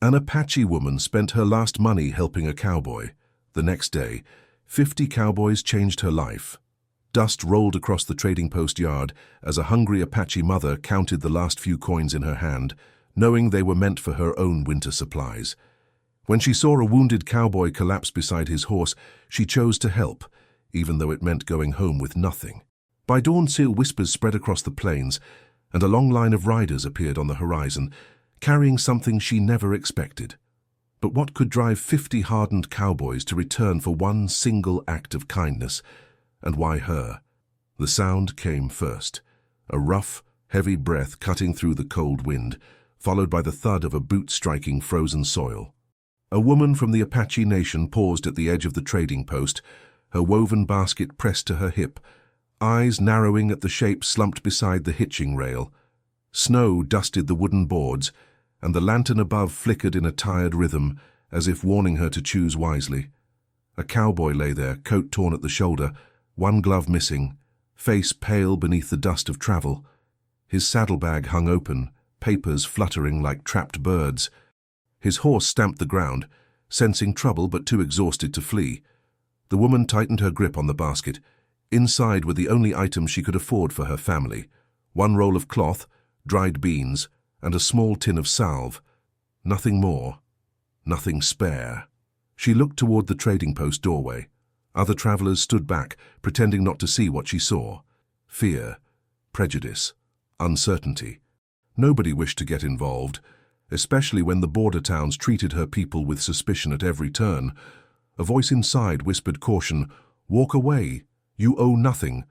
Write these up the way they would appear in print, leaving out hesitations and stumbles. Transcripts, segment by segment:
An Apache woman spent her last money helping a cowboy. The next day, 50 cowboys changed her life. Dust rolled across the trading post yard as a hungry Apache mother counted the last few coins in her hand, knowing they were meant for her own winter supplies. When she saw a wounded cowboy collapse beside his horse, she chose to help, even though it meant going home with nothing. By dawn, seal whispers spread across the plains, and a long line of riders appeared on the horizon, carrying something she never expected. But what could drive 50 hardened cowboys to return for one single act of kindness? And why her? The sound came first, a rough, heavy breath cutting through the cold wind, followed by the thud of a boot striking frozen soil. A woman from the Apache Nation paused at the edge of the trading post, her woven basket pressed to her hip, eyes narrowing at the shape slumped beside the hitching rail. Snow dusted the wooden boards, and the lantern above flickered in a tired rhythm, as if warning her to choose wisely. A cowboy lay there, coat torn at the shoulder, one glove missing, face pale beneath the dust of travel. His saddlebag hung open, papers fluttering like trapped birds. His horse stamped the ground, sensing trouble but too exhausted to flee. The woman tightened her grip on the basket. Inside were the only items she could afford for her family: one roll of cloth, dried beans, and a small tin of salve. Nothing more. Nothing spare. She looked toward the trading post doorway. Other travelers stood back, pretending not to see what she saw. Fear, prejudice, uncertainty. Nobody wished to get involved, especially when the border towns treated her people with suspicion at every turn. A voice inside whispered caution, "Walk away. You owe nothing.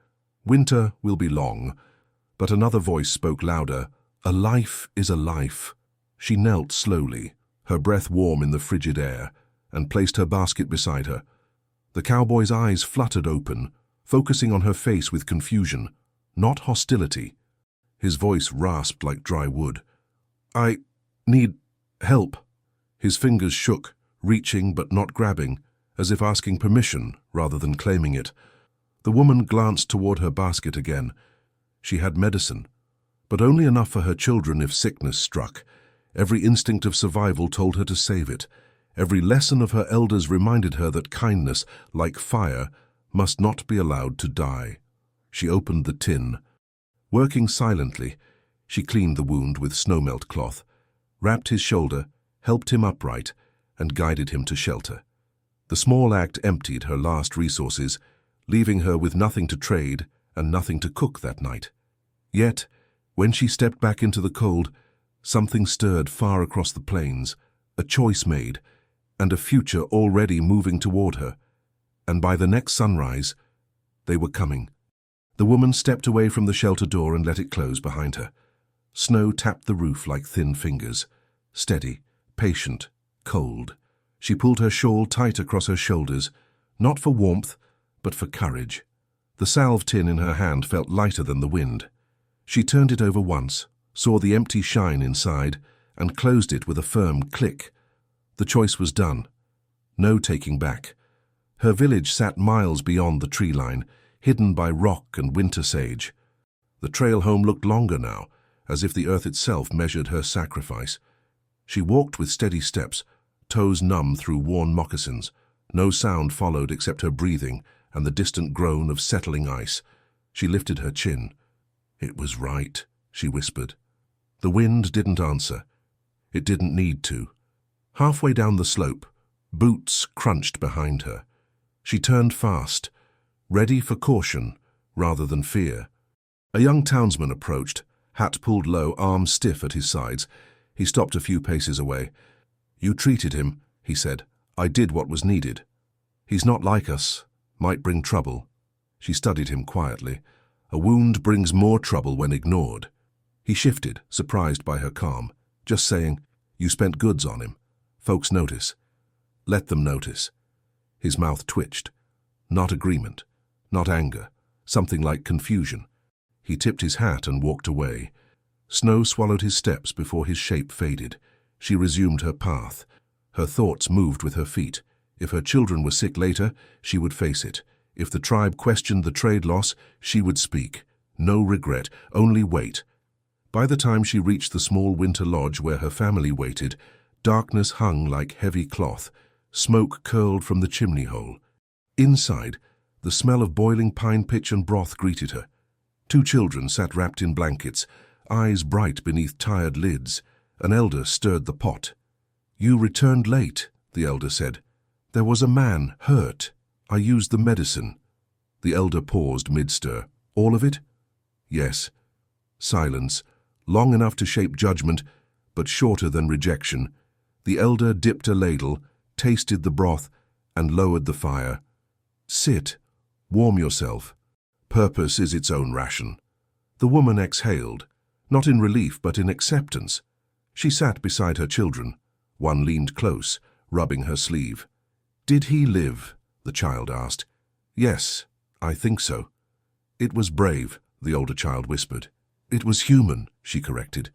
Winter will be long." But another voice spoke louder, "A life is a life." She knelt slowly, her breath warm in the frigid air, and placed her basket beside her. The cowboy's eyes fluttered open, focusing on her face with confusion, not hostility. His voice rasped like dry wood. "I need help." His fingers shook, reaching but not grabbing, as if asking permission rather than claiming it. The woman glanced toward her basket again. She had medicine, but only enough for her children if sickness struck. Every instinct of survival told her to save it. Every lesson of her elders reminded her that kindness, like fire, must not be allowed to die. She opened the tin. Working silently, she cleaned the wound with snowmelt cloth, wrapped his shoulder, helped him upright, and guided him to shelter. The small act emptied her last resources, leaving her with nothing to trade and nothing to cook that night. Yet, when she stepped back into the cold, something stirred far across the plains, a choice made, and a future already moving toward her. And by the next sunrise, they were coming. The woman stepped away from the shelter door and let it close behind her. Snow tapped the roof like thin fingers. Steady, patient, cold. She pulled her shawl tight across her shoulders, not for warmth, but for courage. The salve tin in her hand felt lighter than the wind. She turned it over once, saw the empty shine inside, and closed it with a firm click. The choice was done. No taking back. Her village sat miles beyond the tree line, hidden by rock and winter sage. The trail home looked longer now, as if the earth itself measured her sacrifice. She walked with steady steps, toes numb through worn moccasins. No sound followed except her breathing and the distant groan of settling ice. She lifted her chin. "It was right," she whispered. The wind didn't answer. It didn't need to. Halfway down the slope, boots crunched behind her. She turned fast, ready for caution rather than fear. A young townsman approached, hat pulled low, arms stiff at his sides. He stopped a few paces away. "You treated him," he said. "I did what was needed. He's not like us. Might bring trouble." She studied him quietly. A wound brings more trouble when ignored. He shifted, surprised by her calm, just saying, "You spent goods on him. Folks notice. Let them notice." His mouth twitched. Not agreement, not anger, something like confusion. He tipped his hat and walked away. Snow swallowed his steps before his shape faded. She resumed her path. Her thoughts moved with her feet. If her children were sick later, she would face it. If the tribe questioned the trade loss, she would speak. No regret, only wait. By the time she reached the small winter lodge where her family waited, Darkness hung like heavy cloth. Smoke curled from the chimney hole. Inside, the smell of boiling pine pitch and broth greeted her. Two children sat wrapped in blankets, eyes bright beneath tired lids. An elder stirred the pot. "You returned late," the elder said. "There was a man hurt. I used the medicine." The elder paused mid-stir. "All of it?" "Yes." Silence, long enough to shape judgment, but shorter than rejection. The elder dipped a ladle, tasted the broth, and lowered the fire. "Sit. Warm yourself. Purpose is its own ration." The woman exhaled, not in relief but in acceptance. She sat beside her children. One leaned close, rubbing her sleeve. "Did he live?" the child asked. "Yes, I think so." "It was brave," the older child whispered. "It was human," she corrected.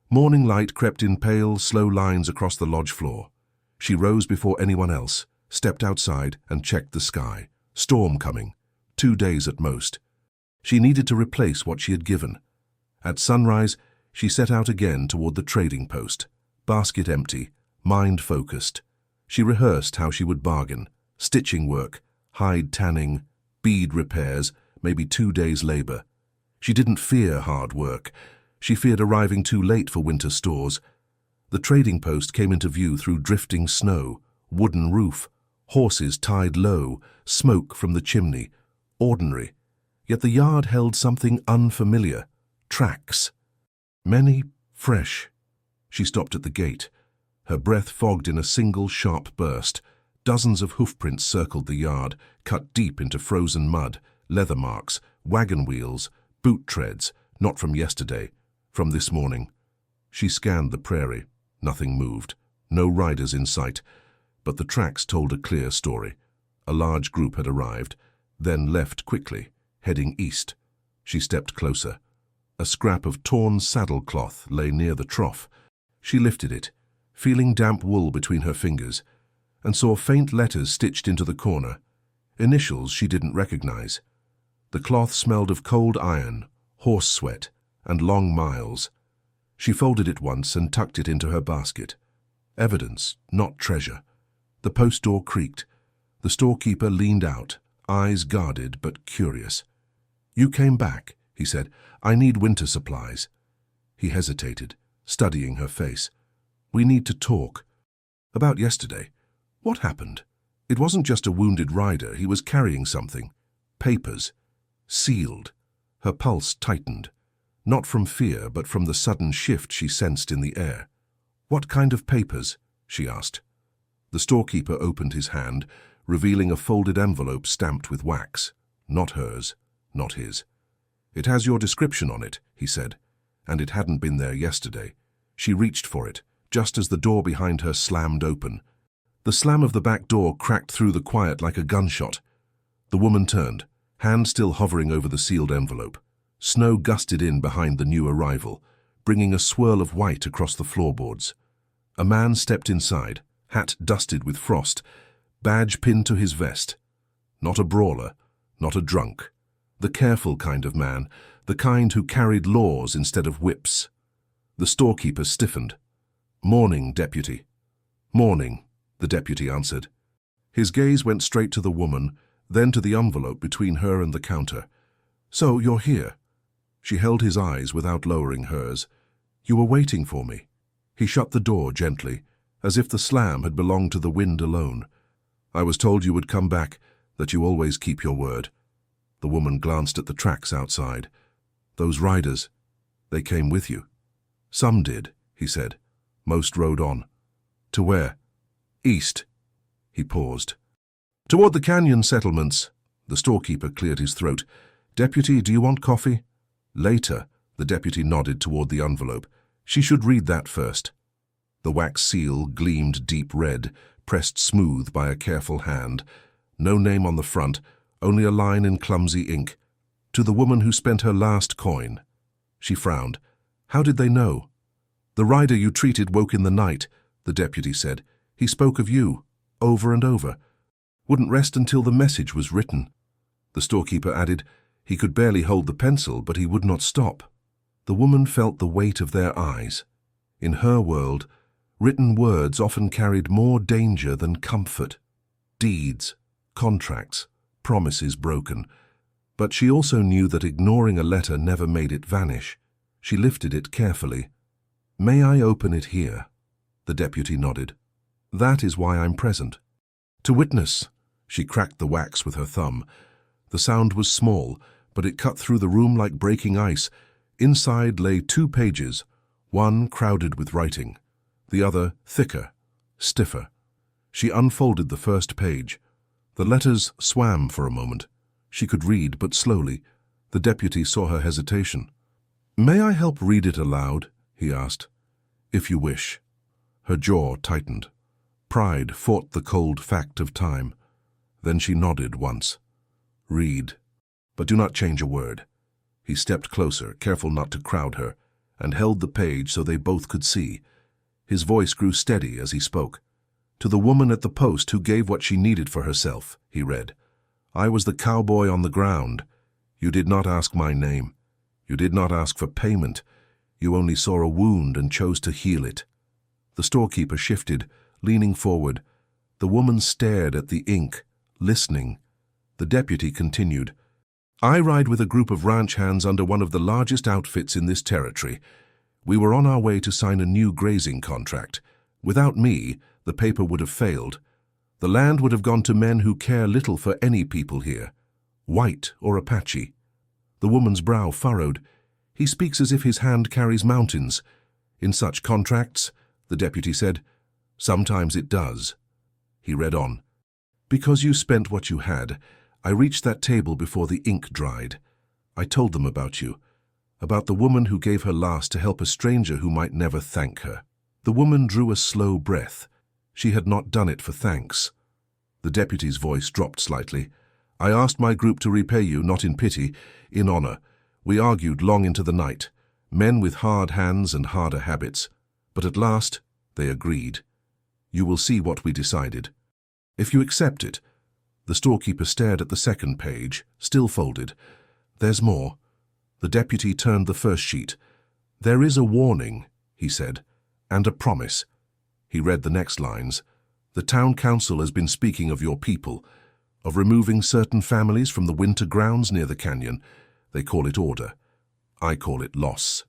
Morning light crept in pale, slow lines across the lodge floor. She rose before anyone else, stepped outside and checked the sky. Storm coming. 2 days at most. She needed to replace what she had given. At sunrise, she set out again toward the trading post. Basket empty, mind focused. She rehearsed how she would bargain. Stitching work, hide tanning, bead repairs, maybe 2 days' labor. She didn't fear hard work. She feared arriving too late for winter stores. The trading post came into view through drifting snow, wooden roof, horses tied low, smoke from the chimney. Ordinary. Yet the yard held something unfamiliar. Tracks. Many, fresh. She stopped at the gate. Her breath fogged in a single sharp burst. Dozens of hoofprints circled the yard, cut deep into frozen mud, leather marks, wagon wheels, boot treads, not from yesterday, from this morning. She scanned the prairie. Nothing moved. No riders in sight. But the tracks told a clear story. A large group had arrived, then left quickly, heading east. She stepped closer. A scrap of torn saddlecloth lay near the trough. She lifted it, feeling damp wool between her fingers, and saw faint letters stitched into the corner. Initials she didn't recognize. The cloth smelled of cold iron, horse sweat, and long miles. She folded it once and tucked it into her basket. Evidence, not treasure. The post door creaked. The storekeeper leaned out, eyes guarded but curious. "You came back," he said. "I need winter supplies." He hesitated, studying her face. "We need to talk." "About yesterday. What happened?" It wasn't just a wounded rider. He was carrying something. Papers. Sealed. Her pulse tightened. Not from fear, but from the sudden shift she sensed in the air. "What kind of papers?" she asked. The storekeeper opened his hand, revealing a folded envelope stamped with wax. Not hers, not his. "It has your description on it," he said, and it hadn't been there yesterday. She reached for it, just as the door behind her slammed open. The slam of the back door cracked through the quiet like a gunshot. The woman turned, hand still hovering over the sealed envelope. Snow gusted in behind the new arrival, bringing a swirl of white across the floorboards. A man stepped inside, hat dusted with frost, badge pinned to his vest. Not a brawler, not a drunk. The careful kind of man, the kind who carried laws instead of whips. The storekeeper stiffened. "Morning, deputy." "Morning," the deputy answered. His gaze went straight to the woman, then to the envelope between her and the counter. "So you're here." She held his eyes without lowering hers. "You were waiting for me." He shut the door gently, as if the slam had belonged to the wind alone. "I was told you would come back, that you always keep your word." The woman glanced at the tracks outside. "Those riders, they came with you." "Some did," he said. "Most rode on." "To where?" "East." He paused. "Toward the canyon settlements." The storekeeper cleared his throat. "Deputy, do you want coffee?" "Later," the deputy nodded toward the envelope. "She should read that first." The wax seal gleamed deep red, pressed smooth by a careful hand. No name on the front, only a line in clumsy ink. "To the woman who spent her last coin." She frowned. "How did they know?" "The rider you treated woke in the night," the deputy said. "He spoke of you, over and over. Wouldn't rest until the message was written." The storekeeper added, "He could barely hold the pencil, but he would not stop." The woman felt the weight of their eyes. In her world, Written words often carried more danger than comfort. Deeds, contracts, promises broken. But she also knew that ignoring a letter never made it vanish. She lifted it carefully. "May I open it here?" The deputy nodded. "That is why I'm present." "To witness." She cracked the wax with her thumb. The sound was small, but it cut through the room like breaking ice. Inside lay 2 pages, one crowded with writing, the other thicker, stiffer. She unfolded the first page. The letters swam for a moment. She could read, but slowly. The deputy saw her hesitation. "May I help read it aloud?" he asked. "If you wish." Her jaw tightened. Pride fought the cold fact of time. Then she nodded once. "Read, but do not change a word." He stepped closer, careful not to crowd her, and held the page so they both could see. His voice grew steady as he spoke. "To the woman at the post who gave what she needed for herself," he read. "I was the cowboy on the ground. You did not ask my name. You did not ask for payment. You only saw a wound and chose to heal it." The storekeeper shifted, leaning forward. The woman stared at the ink, listening. The deputy continued. "I ride with a group of ranch hands under one of the largest outfits in this territory. We were on our way to sign a new grazing contract. Without me, the paper would have failed. The land would have gone to men who care little for any people here, white or Apache." The woman's brow furrowed. "He speaks as if his hand carries mountains." "In such contracts," the deputy said, "sometimes it does." He read on. "Because you spent what you had, I reached that table before the ink dried. I told them about you, about the woman who gave her last to help a stranger who might never thank her." The woman drew a slow breath. She had not done it for thanks. The deputy's voice dropped slightly. "I asked my group to repay you, not in pity, in honor. We argued long into the night, men with hard hands and harder habits. But at last, they agreed. You will see what we decided. If you accept it." The storekeeper stared at the second page, still folded. "There's more." The deputy turned the first sheet. "There is a warning," he said, "and a promise." He read the next lines. "The town council has been speaking of your people, of removing certain families from the winter grounds near the canyon. They call it order. I call it loss.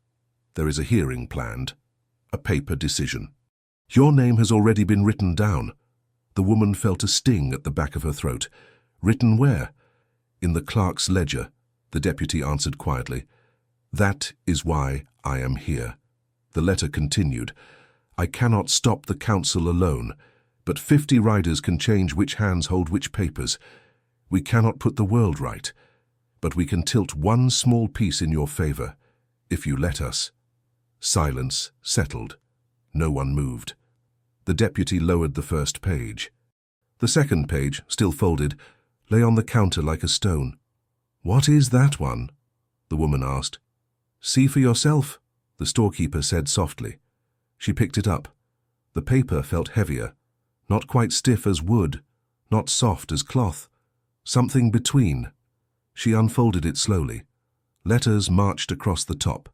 There is a hearing planned, a paper decision. Your name has already been written down." The woman felt a sting at the back of her throat. "Written where?" "In the clerk's ledger," the deputy answered quietly. "That is why I am here." The letter continued. "I cannot stop the council alone, but 50 riders can change which hands hold which papers. We cannot put the world right, but we can tilt one small piece in your favor, if you let us." Silence settled. No one moved. The deputy lowered the first page. The second page, still folded, lay on the counter like a stone. "What is that one?" the woman asked. "See for yourself," the storekeeper said softly. She picked it up. The paper felt heavier, not quite stiff as wood, not soft as cloth, something between. She unfolded it slowly. Letters marched across the top.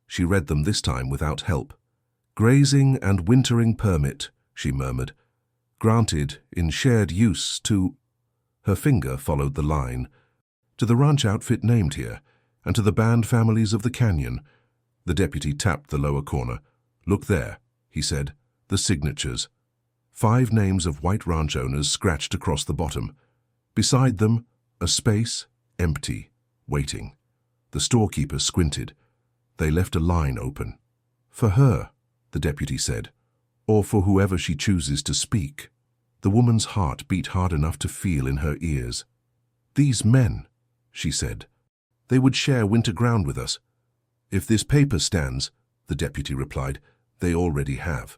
She read them this time without help. "Grazing and wintering permit," she murmured. "Granted in shared use to—" Her finger followed the line. "To the ranch outfit named here, and to the band families of the canyon." The deputy tapped the lower corner. "Look there," he said. "The signatures." 5 names of white ranch owners scratched across the bottom. Beside them, a space, empty, waiting. The storekeeper squinted. They left a line open. "For her," the deputy said, "or for whoever she chooses to speak." The woman's heart beat hard enough to feel in her ears. "These men," she said, "they would share winter ground with us." "If this paper stands," the deputy replied, "they already have."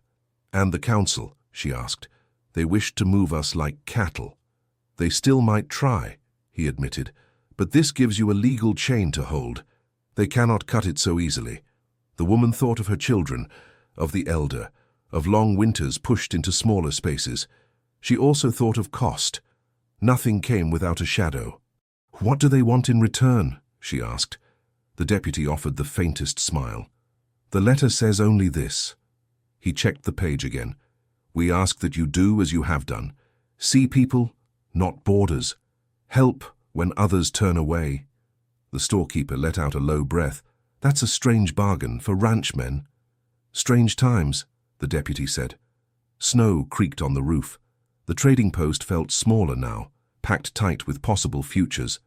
"And the council?" she asked. "They wish to move us like cattle." "They still might try," he admitted, "but this gives you a legal chain to hold. They cannot cut it so easily." The woman thought of her children, of the elder, of long winters pushed into smaller spaces. She also thought of cost. Nothing came without a shadow. "What do they want in return?" she asked. The deputy offered the faintest smile. "The letter says only this. He checked the page again. We ask that you do as you have done. See people, not borders. Help when others turn away. The storekeeper let out a low breath. That's a strange bargain for ranchmen. Strange times, the deputy said. Snow creaked on the roof. The trading post felt smaller now, packed tight with possible futures.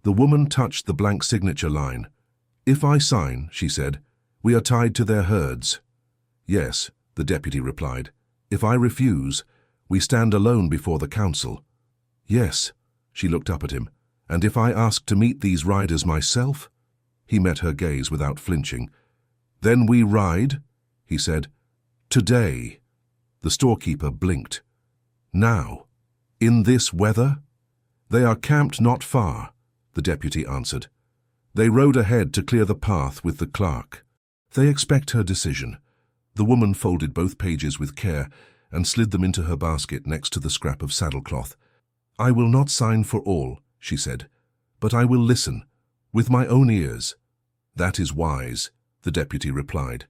The woman touched the blank signature line. If I sign, she said, we are tied to their herds. Yes, the deputy replied. If I refuse, we stand alone before the council. Yes, she looked up at him. And if I ask to meet these riders myself? He met her gaze without flinching. Then we ride, he said. Today. The storekeeper blinked. Now? In this weather? They are camped not far, the deputy answered. They rode ahead to clear the path with the clerk. They expect her decision. The woman folded both pages with care and slid them into her basket next to the scrap of saddlecloth. I will not sign for all, she said, but I will listen, with my own ears. That is wise, the deputy replied.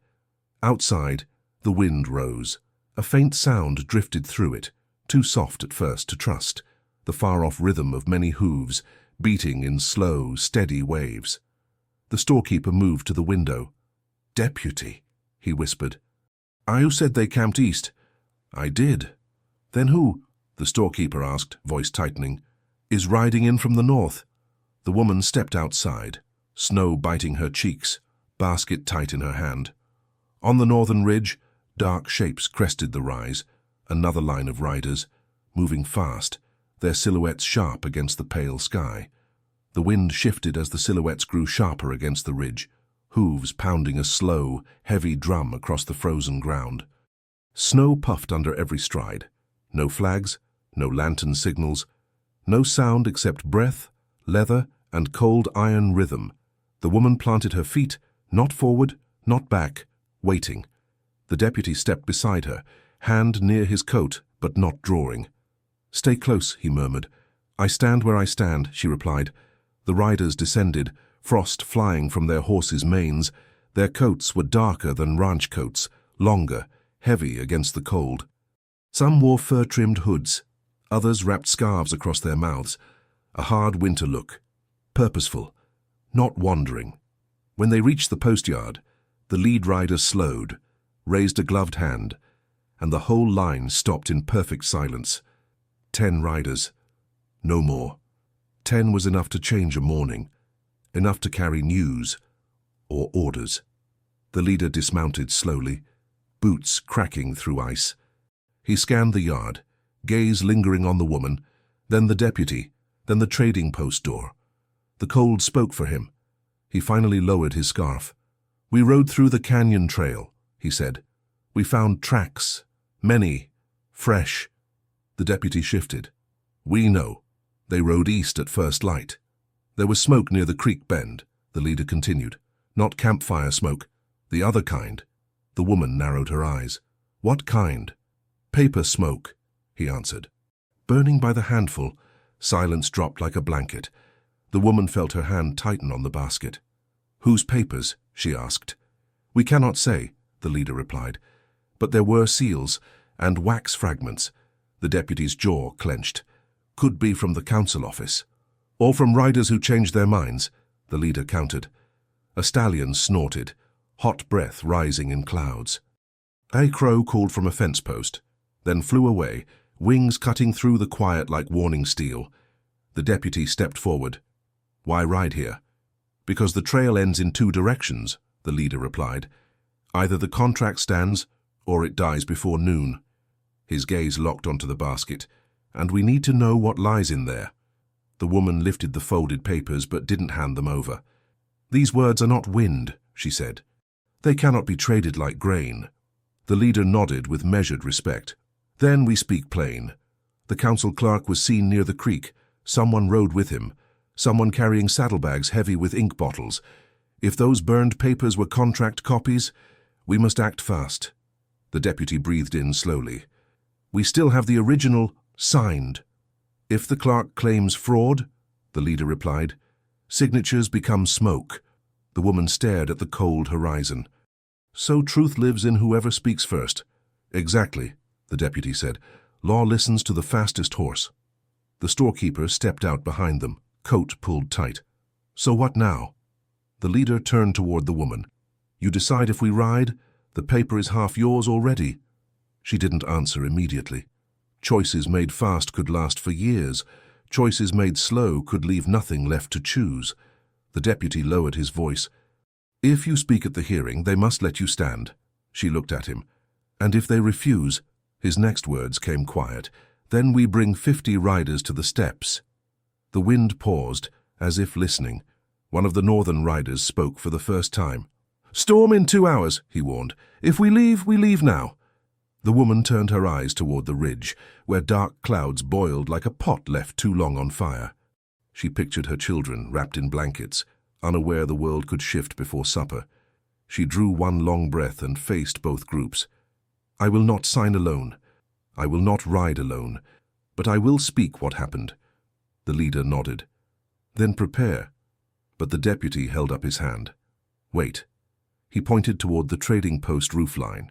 Outside, the wind rose. A faint sound drifted through it, too soft at first to trust, the far-off rhythm of many hooves, beating in slow, steady waves. The storekeeper moved to the window. Deputy, he whispered. You said they camped east. I did. Then who? The storekeeper asked, voice tightening. Is riding in from the north. The woman stepped outside, snow biting her cheeks, basket tight in her hand. On the northern ridge, dark shapes crested the rise, another line of riders, moving fast, their silhouettes sharp against the pale sky. The wind shifted as the silhouettes grew sharper against the ridge, hooves pounding a slow, heavy drum across the frozen ground. Snow puffed under every stride. No flags, no lantern signals, no sound except breath, leather, and cold iron rhythm. The woman planted her feet, not forward, not back, waiting. The deputy stepped beside her, hand near his coat, but not drawing. Stay close, he murmured. I stand where I stand, she replied. The riders descended, frost flying from their horses' manes. Their coats were darker than ranch coats, longer, heavy against the cold. Some wore fur-trimmed hoods. Others wrapped scarves across their mouths. A hard winter look. Purposeful, not wandering. When they reached the post yard, the lead rider slowed, raised a gloved hand, and the whole line stopped in perfect silence. 10 riders. No more. 10 was enough to change a morning, enough to carry news or orders. The leader dismounted slowly, boots cracking through ice. He scanned the yard, gaze lingering on the woman, then the deputy, then the trading post door. The cold spoke for him. He finally lowered his scarf. We rode through the canyon trail, he said. We found tracks, many, fresh. The deputy shifted. We know. They rode east at first light. There was smoke near the creek bend, the leader continued. Not campfire smoke, the other kind. The woman narrowed her eyes. What kind? Paper smoke, he answered. Burning by the handful, silence dropped like a blanket. The woman felt her hand tighten on the basket. Whose papers? She asked. We cannot say, the leader replied. But there were seals and wax fragments. The deputy's jaw clenched. Could be from the council office. Or from riders who changed their minds, the leader countered. A stallion snorted, hot breath rising in clouds. A crow called from a fence post, then flew away, wings cutting through the quiet like warning steel. The deputy stepped forward. Why ride here? Because the trail ends in 2 directions, the leader replied. Either the contract stands, or it dies before noon. His gaze locked onto the basket. And we need to know what lies in there. The woman lifted the folded papers but didn't hand them over. These words are not wind, she said. They cannot be traded like grain. The leader nodded with measured respect. Then we speak plain. The council clerk was seen near the creek. Someone rode with him. Someone carrying saddlebags heavy with ink bottles. If those burned papers were contract copies, we must act fast. The deputy breathed in slowly. We still have the original signed. If the clerk claims fraud, the leader replied, signatures become smoke. The woman stared at the cold horizon. So truth lives in whoever speaks first. Exactly, the deputy said. Law listens to the fastest horse. The storekeeper stepped out behind them, coat pulled tight. So what now? The leader turned toward the woman. You decide if we ride? The paper is half yours already. She didn't answer immediately. Choices made fast could last for years. Choices made slow could leave nothing left to choose. The deputy lowered his voice. If you speak at the hearing, they must let you stand. She looked at him. And if they refuse, his next words came quiet. Then we bring 50 riders to the steps. The wind paused, as if listening. One of the northern riders spoke for the first time. Storm in 2 hours, he warned. If we leave now. The woman turned her eyes toward the ridge, where dark clouds boiled like a pot left too long on fire. She pictured her children wrapped in blankets, unaware the world could shift before supper. She drew one long breath and faced both groups. I will not sign alone. I will not ride alone. But I will speak what happened. The leader nodded. Then prepare. But the deputy held up his hand. Wait. He pointed toward the trading post roofline.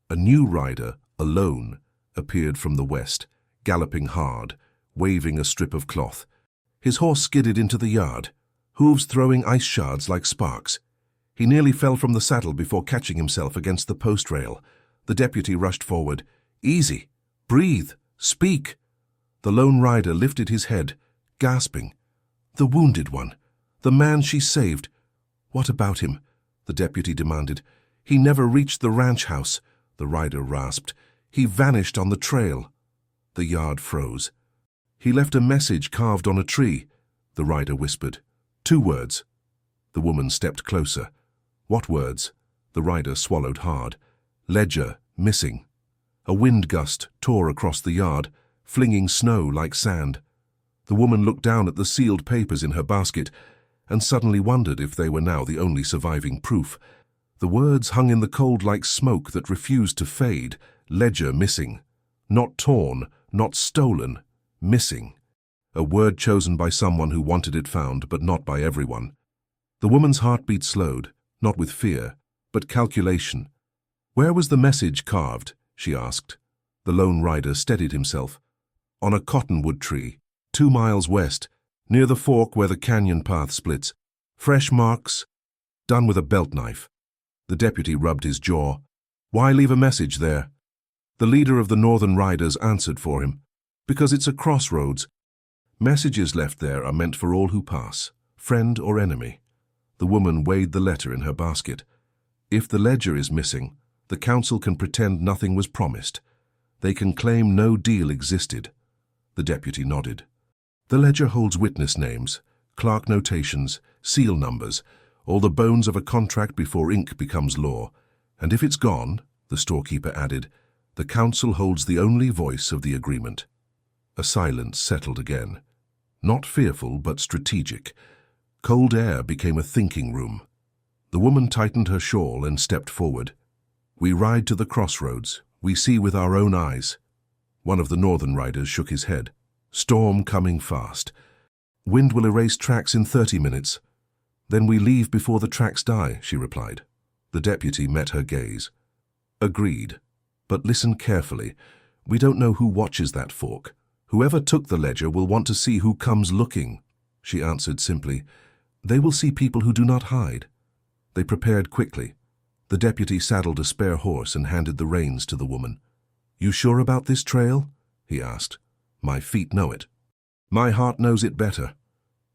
A new rider, alone, appeared from the west, galloping hard, waving a strip of cloth. His horse skidded into the yard, hooves throwing ice shards like sparks. He nearly fell from the saddle before catching himself against the post rail. The deputy rushed forward. Easy. Breathe. Speak. The lone rider lifted his head, gasping. The wounded one. The man she saved. What about him? The deputy demanded. He never reached the ranch house, the rider rasped. He vanished on the trail. The yard froze. He left a message carved on a tree, the rider whispered. 2 words. The woman stepped closer. What words? The rider swallowed hard. Ledger, missing. A wind gust tore across the yard, flinging snow like sand. The woman looked down at the sealed papers in her basket and suddenly wondered if they were now the only surviving proof. The words hung in the cold like smoke that refused to fade. Ledger missing. Not torn, not stolen. Missing. A word chosen by someone who wanted it found, but not by everyone. The woman's heartbeat slowed, not with fear, but calculation. Where was the message carved? She asked. The lone rider steadied himself. On a cottonwood tree, 2 miles west, near the fork where the canyon path splits. Fresh marks, done with a belt knife. The deputy rubbed his jaw. Why leave a message there? The leader of the northern riders answered for him. Because it's a crossroads. Messages left there are meant for all who pass, friend or enemy. The woman weighed the letter in her basket. If the ledger is missing, the council can pretend nothing was promised. They can claim no deal existed. The deputy nodded. The ledger holds witness names, clerk notations, seal numbers, all the bones of a contract before ink becomes law. And if it's gone, the storekeeper added, the council holds the only voice of the agreement. A silence settled again. Not fearful, but strategic. Cold air became a thinking room. The woman tightened her shawl and stepped forward. We ride to the crossroads. We see with our own eyes. One of the northern riders shook his head. Storm coming fast. Wind will erase tracks in 30 minutes. Then we leave before the tracks die, she replied. The deputy met her gaze. Agreed. But listen carefully. We don't know who watches that fork. Whoever took the ledger will want to see who comes looking. She answered simply. They will see people who do not hide. They prepared quickly. The deputy saddled a spare horse and handed the reins to the woman. You sure about this trail? He asked. My feet know it. My heart knows it better.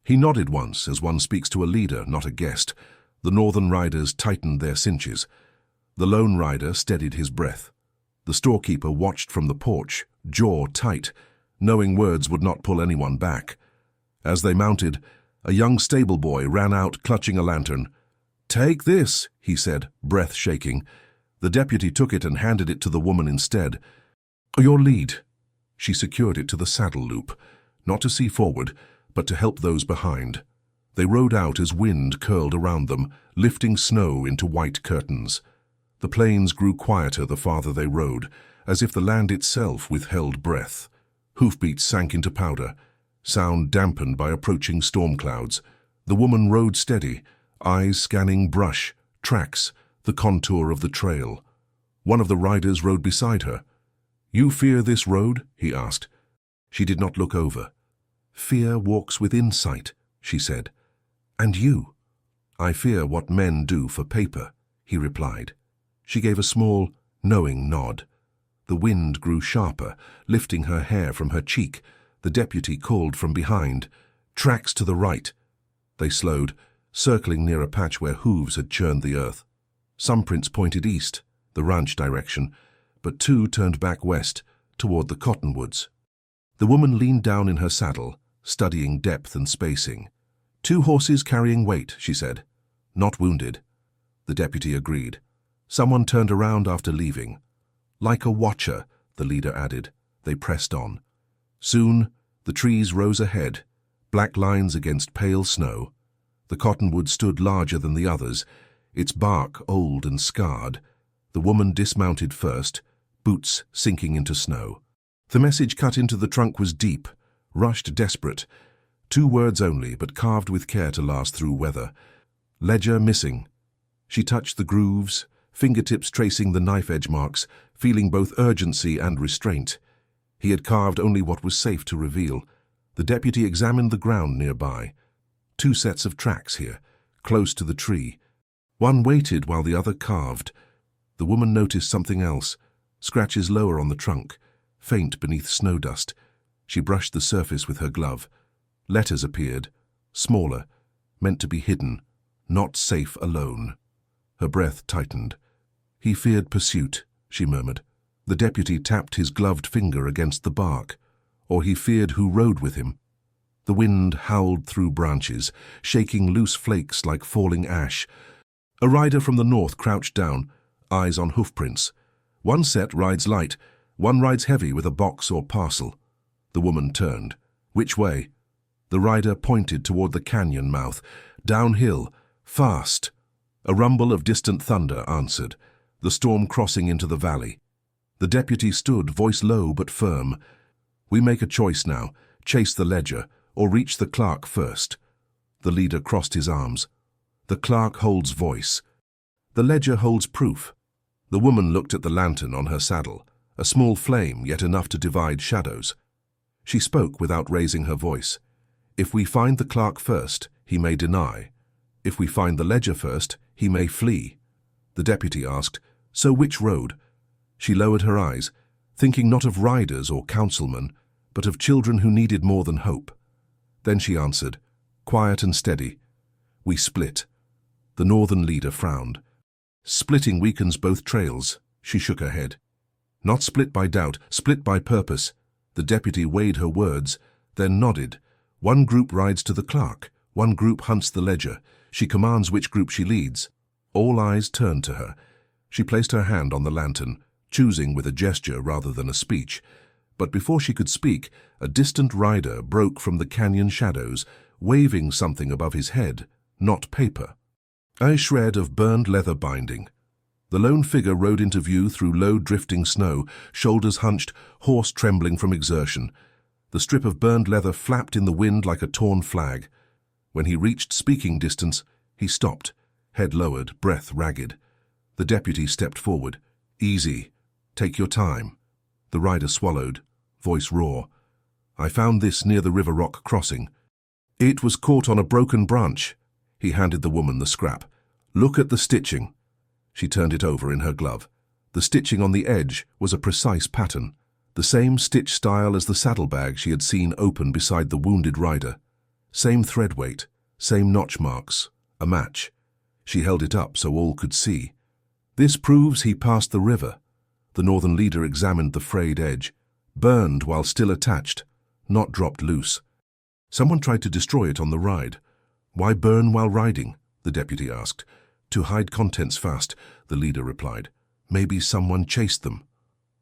He nodded once, as one speaks to a leader, not a guest. The northern riders tightened their cinches. The lone rider steadied his breath. The storekeeper watched from the porch, jaw tight, knowing words would not pull anyone back. As they mounted, a young stable boy ran out clutching a lantern. Take this, he said, breath shaking. The deputy took it and handed it to the woman instead. Your lead. She secured it to the saddle loop, not to see forward, but to help those behind. They rode out as wind curled around them, lifting snow into white curtains. The plains grew quieter the farther they rode, as if the land itself withheld breath. Hoofbeats sank into powder, sound dampened by approaching storm clouds. The woman rode steady, eyes scanning brush, tracks, the contour of the trail. One of the riders rode beside her. "You fear this road?" he asked. She did not look over. "Fear walks within sight," she said. "And you?" "I fear what men do for paper," he replied. She gave a small, knowing nod. The wind grew sharper, lifting her hair from her cheek. The deputy called from behind, "Tracks to the right." They slowed, circling near a patch where hooves had churned the earth. Some prints pointed east, the ranch direction, but two turned back west, toward the cottonwoods. The woman leaned down in her saddle, studying depth and spacing. "2 horses carrying weight," she said. "Not wounded." The deputy agreed. Someone turned around after leaving. "Like a watcher," the leader added. They pressed on. Soon, the trees rose ahead, black lines against pale snow. The cottonwood stood larger than the others, its bark old and scarred. The woman dismounted first, boots sinking into snow. The message cut into the trunk was deep, rushed desperate. 2 words only, but carved with care to last through weather. "Ledger missing." She touched the grooves, fingertips tracing the knife edge marks, feeling both urgency and restraint. He had carved only what was safe to reveal. The deputy examined the ground nearby. 2 sets of tracks here, close to the tree. One waited while the other carved. The woman noticed something else, scratches lower on the trunk, faint beneath snow dust. She brushed the surface with her glove. Letters appeared, smaller, meant to be hidden, not safe alone. Her breath tightened. "He feared pursuit," she murmured. The deputy tapped his gloved finger against the bark. "Or he feared who rode with him." The wind howled through branches, shaking loose flakes like falling ash. A rider from the north crouched down, eyes on hoofprints. One set rides light, one rides heavy with a box or parcel. The woman turned. "Which way?" The rider pointed toward the canyon mouth. "Downhill, fast." A rumble of distant thunder answered, the storm crossing into the valley. The deputy stood, voice low but firm. "We make a choice now, chase the ledger, or reach the clerk first." The leader crossed his arms. "The clerk holds voice. The ledger holds proof." The woman looked at the lantern on her saddle, a small flame yet enough to divide shadows. She spoke without raising her voice. "If we find the clerk first, he may deny. If we find the ledger first, he may flee." The deputy asked, "So which road?" She lowered her eyes, thinking not of riders or councilmen, but of children who needed more than hope. Then she answered, quiet and steady, "We split." The northern leader frowned. "Splitting weakens both trails," she shook her head. "Not split by doubt, split by purpose." The deputy weighed her words, then nodded. "One group rides to the clerk, one group hunts the ledger. She commands which group she leads." All eyes turned to her. She placed her hand on the lantern, choosing with a gesture rather than a speech. But before she could speak, a distant rider broke from the canyon shadows, waving something above his head, not paper. A shred of burned leather binding. The lone figure rode into view through low drifting snow, shoulders hunched, horse trembling from exertion. The strip of burned leather flapped in the wind like a torn flag. When he reached speaking distance, he stopped, head lowered, breath ragged. The deputy stepped forward. "Easy. Take your time." The rider swallowed, voice raw. "I found this near the River Rock crossing. It was caught on a broken branch." He handed the woman the scrap. "Look at the stitching." She turned it over in her glove. The stitching on the edge was a precise pattern, the same stitch style as the saddlebag she had seen open beside the wounded rider. Same thread weight, same notch marks, a match. She held it up so all could see. "This proves he passed the river." The northern leader examined the frayed edge. Burned while still attached, not dropped loose. Someone tried to destroy it on the ride. "Why burn while riding?" the deputy asked. "To hide contents fast," the leader replied. "Maybe someone chased them."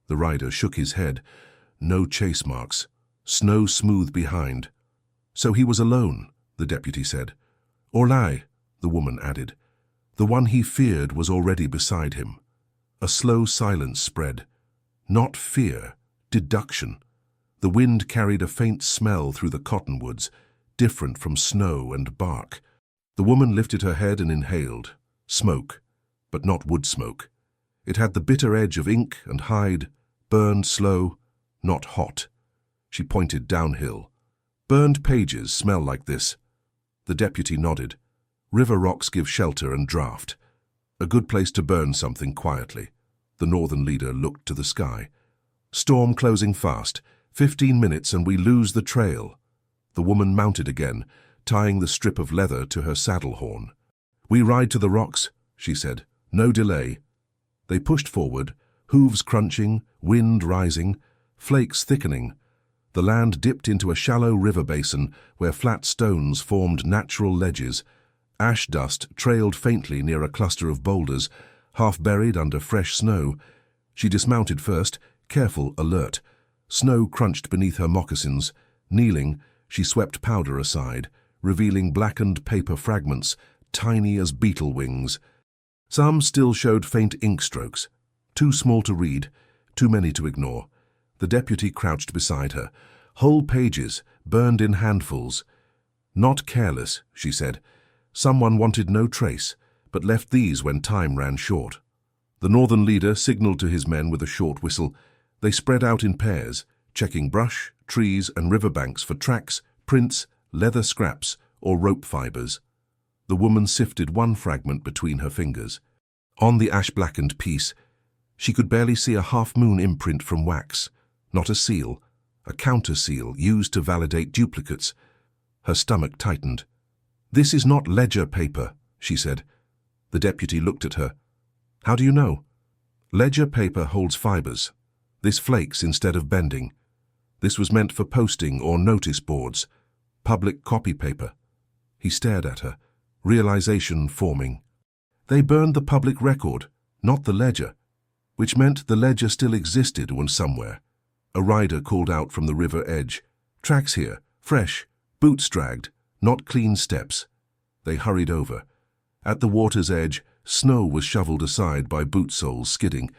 The rider shook his head. No chase marks. Snow smooth behind. "So he was alone," the deputy said. "Or lie," the woman added. The one he feared was already beside him. A slow silence spread. Not fear, deduction. The wind carried a faint smell through the cottonwoods, different from snow and bark. The woman lifted her head and inhaled. Smoke. but not wood smoke. It had the bitter edge of ink and hide, burned slow, not hot. She pointed downhill. Burned pages smell like this. The deputy nodded. River rocks give shelter and draught. A good place to burn something quietly. The northern leader looked to the sky. Storm closing fast. 15 minutes and we lose the trail. The woman mounted again, tying the strip of leather to her saddle horn. We ride to the rocks, she said. No delay. They pushed forward, hooves crunching, wind rising, flakes thickening. The land dipped into a shallow river basin where flat stones formed natural ledges. Ash dust trailed faintly near a cluster of boulders, half buried under fresh snow. She dismounted first, careful, alert. Snow crunched beneath her moccasins. Kneeling, she swept powder aside, revealing blackened paper fragments, tiny as beetle wings. Some still showed faint ink strokes. Too small to read, too many to ignore. The deputy crouched beside her. Whole pages, burned in handfuls. Not careless, she said. Someone wanted no trace, but left these when time ran short. The northern leader signaled to his men with a short whistle. They spread out in pairs, checking brush, trees, and riverbanks for tracks, prints, leather scraps, or rope fibers. The woman sifted one fragment between her fingers. On the ash-blackened piece, she could barely see a half-moon imprint from wax. Not a seal, a counter-seal used to validate duplicates. Her stomach tightened. "This is not ledger paper," she said. The deputy looked at her. "How do you know?" "Ledger paper holds fibers. This flakes instead of bending. This was meant for posting or notice boards. Public copy paper." He stared at her, realization forming. They burned the public record, not the ledger, which meant the ledger still existed when somewhere. A rider called out from the river edge. "Tracks here, fresh, boots dragged, not clean steps." They hurried over. At the water's edge, snow was shoveled aside by boot soles skidding,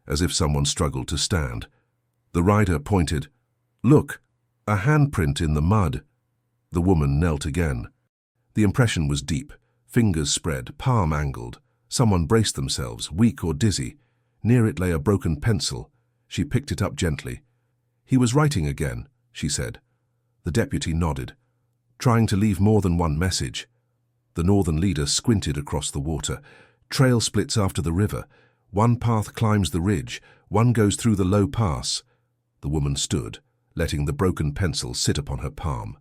as if someone struggled to stand. The rider pointed. "Look, a handprint in the mud." The woman knelt again. The impression was deep, fingers spread, palm angled. Someone braced themselves, weak or dizzy. Near it lay a broken pencil. She picked it up gently. "He was writing again," she said. The deputy nodded, trying to leave more than one message. The northern leader squinted across the water. Trail splits after the river. One path climbs the ridge, one goes through the low pass. The woman stood, letting the broken pencil sit upon her palm.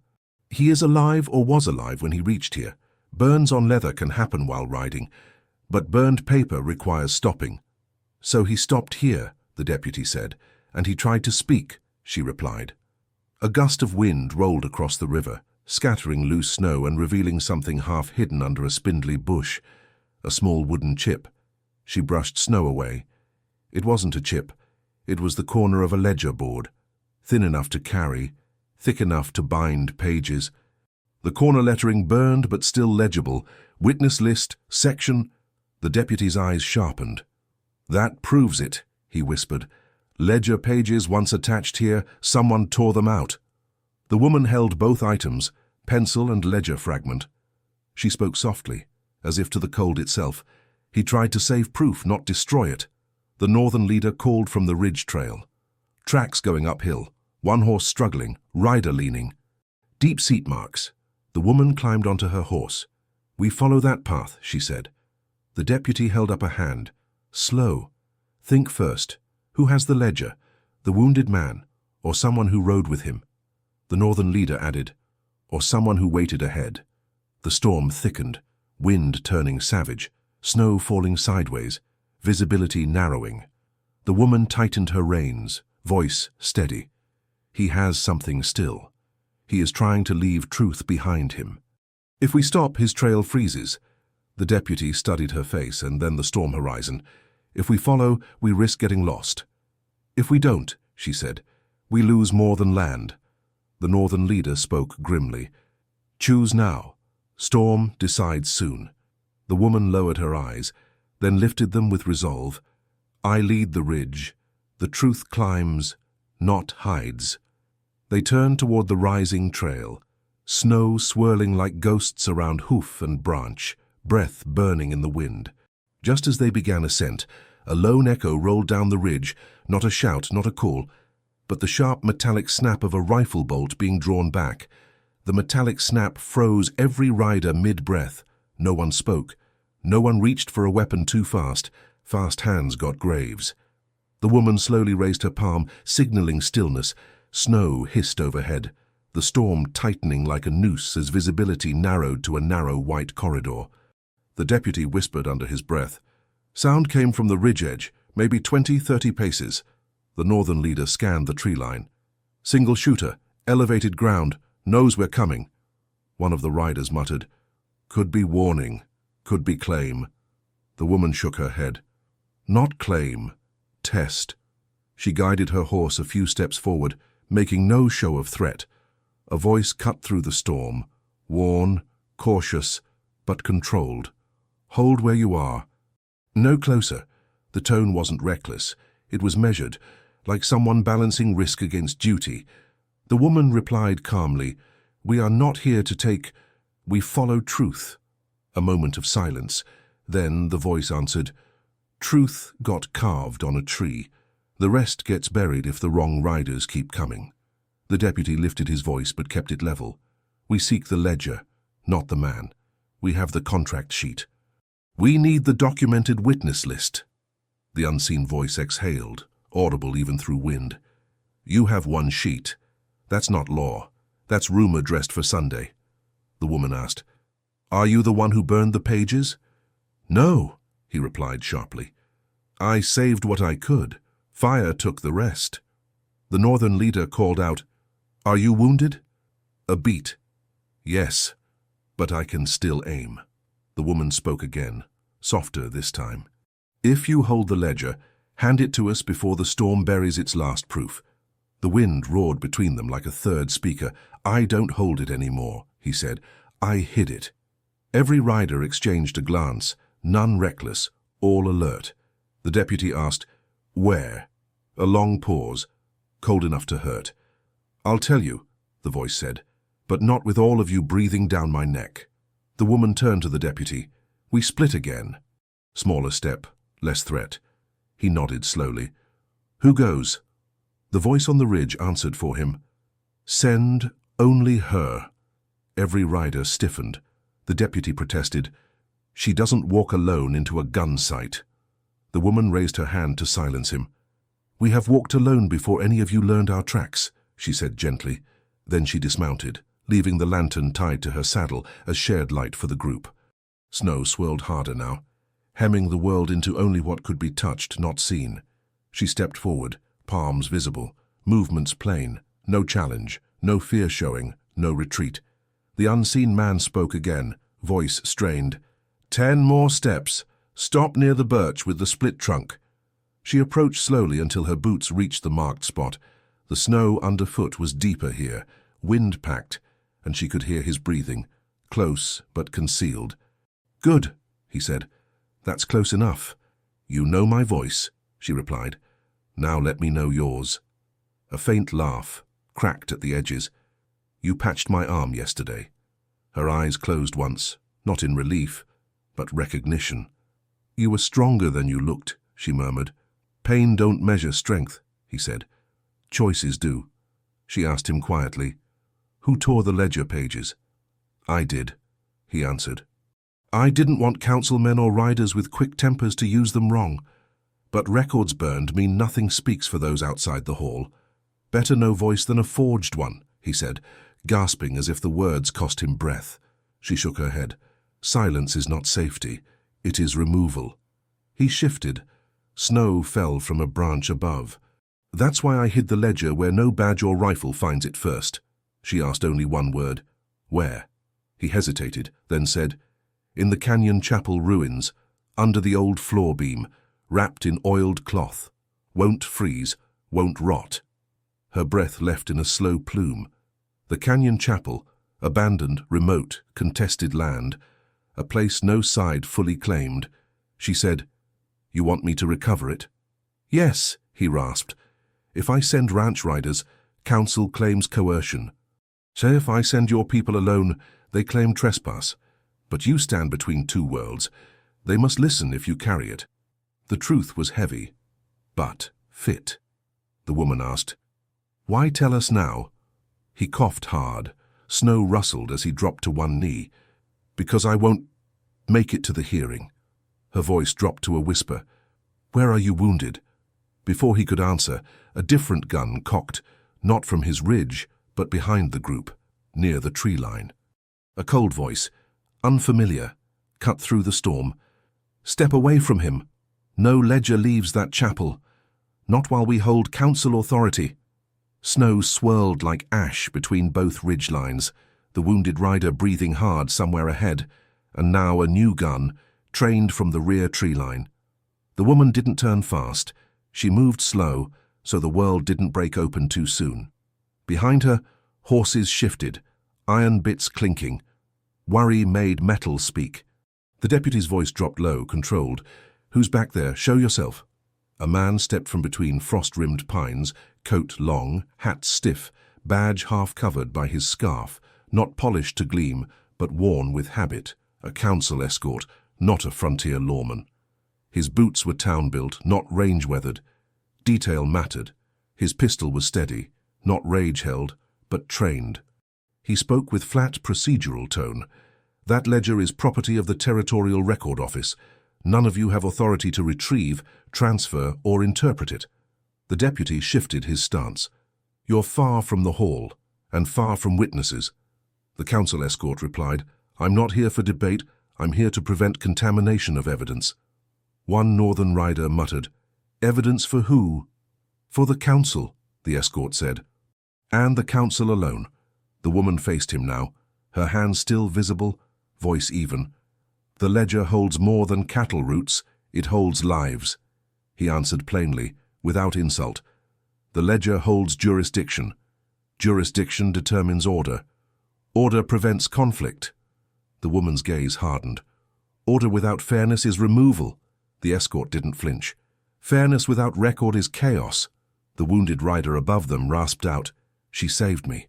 "He is alive or was alive when he reached here. Burns on leather can happen while riding, but burned paper requires stopping." "So he stopped here," the deputy said, "and he tried to speak," she replied. A gust of wind rolled across the river, scattering loose snow and revealing something half hidden under a spindly bush. A small wooden chip. She brushed snow away. It wasn't a chip. It was the corner of a ledger board, thin enough to carry, thick enough to bind pages. The corner lettering burned but still legible. Witness list, section. The deputy's eyes sharpened. "That proves it," he whispered. "Ledger pages once attached here, someone tore them out." The woman held both items, pencil and ledger fragment. She spoke softly, as if to the cold itself. He tried to save proof, not destroy it. The northern leader called from the ridge trail. Tracks going uphill, one horse struggling, rider leaning. Deep seat marks. The woman climbed onto her horse. "We follow that path," she said. The deputy held up a hand. "Slow. Think first. Who has the ledger? The wounded man, or someone who rode with him?" The northern leader added, "Or someone who waited ahead." The storm thickened, wind turning savage, snow falling sideways, visibility narrowing. The woman tightened her reins, voice steady. "He has something still. He is trying to leave truth behind him. If we stop, his trail freezes." The deputy studied her face and then the storm horizon. "If we follow, we risk getting lost." "If we don't," she said, "we lose more than land." The northern leader spoke grimly. "Choose now. Storm decides soon." The woman lowered her eyes, then lifted them with resolve. "I lead the ridge. The truth climbs, not hides." They turned toward the rising trail, snow swirling like ghosts around hoof and branch, breath burning in the wind. Just as they began ascent, a lone echo rolled down the ridge, not a shout, not a call, but the sharp metallic snap of a rifle bolt being drawn back. The metallic snap froze every rider mid-breath. No one spoke. No one reached for a weapon too fast. Fast hands got graves. The woman slowly raised her palm, signaling stillness. Snow hissed overhead, the storm tightening like a noose as visibility narrowed to a narrow white corridor. The deputy whispered under his breath. Sound came from the ridge edge, maybe 20-30 paces. The northern leader scanned the tree line. Single shooter, elevated ground, knows we're coming. One of the riders muttered, Could be warning, could be claim. The woman shook her head. Not claim, test. She guided her horse a few steps forward, making no show of threat. A voice cut through the storm, worn, cautious, but controlled. Hold where you are. No closer. The tone wasn't reckless. It was measured, like someone balancing risk against duty. The woman replied calmly, We are not here to take, we follow truth. A moment of silence. Then the voice answered, Truth got carved on a tree. The rest gets buried if the wrong riders keep coming. The deputy lifted his voice but kept it level. We seek the ledger, not the man. We have the contract sheet. We need the documented witness list. The unseen voice exhaled, audible even through wind. You have one sheet. That's not law. That's rumor dressed for Sunday. The woman asked, Are you the one who burned the pages? No, he replied sharply. I saved what I could. Fire took the rest. The northern leader called out, Are you wounded? A beat. Yes, but I can still aim. The woman spoke again, softer this time. If you hold the ledger, hand it to us before the storm buries its last proof. The wind roared between them like a third speaker. I don't hold it anymore, he said. I hid it. Every rider exchanged a glance, none reckless, all alert. The deputy asked, Where? A long pause, cold enough to hurt. I'll tell you, the voice said, but not with all of you breathing down my neck. The woman turned to the deputy. We split again. Smaller step, less threat. He nodded slowly. Who goes? The voice on the ridge answered for him. Send only her. Every rider stiffened. The deputy protested. She doesn't walk alone into a gun sight. The woman raised her hand to silence him. We have walked alone before any of you learned our tracks, she said gently. Then she dismounted, leaving the lantern tied to her saddle as shared light for the group. Snow swirled harder now, hemming the world into only what could be touched, not seen. She stepped forward, palms visible, movements plain, no challenge, no fear showing, no retreat. The unseen man spoke again, voice strained. 10 more steps. Stop near the birch with the split trunk. She approached slowly until her boots reached the marked spot. The snow underfoot was deeper here, wind-packed, and she could hear his breathing, close but concealed. Good, he said. That's close enough. You know my voice, she replied. Now let me know yours. A faint laugh, cracked at the edges. You patched my arm yesterday. Her eyes closed once, not in relief, but recognition. You were stronger than you looked, she murmured. Pain don't measure strength, he said. Choices do. She asked him quietly. Who tore the ledger pages? I did, he answered. I didn't want councilmen or riders with quick tempers to use them wrong. But records burned mean nothing speaks for those outside the hall. Better no voice than a forged one, he said, gasping as if the words cost him breath. She shook her head. Silence is not safety. It is removal. He shifted. Snow fell from a branch above. That's why I hid the ledger where no badge or rifle finds it first. She asked only one word. Where? He hesitated, then said, In the canyon chapel ruins, under the old floor beam, wrapped in oiled cloth. Won't freeze, won't rot. Her breath left in a slow plume. The canyon chapel, abandoned, remote, contested land, a place no side fully claimed. She said, You want me to recover it? Yes, he rasped. If I send ranch riders, council claims coercion. Say if I send your people alone, they claim trespass. But you stand between two worlds. They must listen if you carry it. The truth was heavy, but fit. The woman asked, "Why tell us now?" He coughed hard. Snow rustled as he dropped to one knee. "Because I won't make it to the hearing." Her voice dropped to a whisper. "Where are you wounded?" Before he could answer, a different gun cocked, not from his ridge, but behind the group, near the tree line. A cold voice, unfamiliar, cut through the storm. "Step away from him. No ledger leaves that chapel. Not while we hold council authority." Snow swirled like ash between both ridge lines, the wounded rider breathing hard somewhere ahead, and now a new gun, trained from the rear tree line. The woman didn't turn fast. She moved slow, so the world didn't break open too soon. Behind her, horses shifted, iron bits clinking. Worry made metal speak. The deputy's voice dropped low, controlled. "Who's back there? Show yourself." A man stepped from between frost-rimmed pines, coat long, hat stiff, badge half covered by his scarf, not polished to gleam, but worn with habit. A council escort, not a frontier lawman. His boots were town-built, not range-weathered. Detail mattered. His pistol was steady, not rage-held, but trained. He spoke with flat procedural tone. "That ledger is property of the Territorial Record Office. None of you have authority to retrieve, transfer, or interpret it." The deputy shifted his stance. "You're far from the hall, and far from witnesses." The council escort replied, "I'm not here for debate. I'm here to prevent contamination of evidence." One northern rider muttered, "Evidence for who?" "For the council," the escort said. "And the council alone." The woman faced him now, her hands still visible, voice even. "The ledger holds more than cattle roots, it holds lives." He answered plainly, without insult. "The ledger holds jurisdiction. Jurisdiction determines order. Order prevents conflict." The woman's gaze hardened. "Order without fairness is removal." The escort didn't flinch. "Fairness without record is chaos." The wounded rider above them rasped out, "She saved me.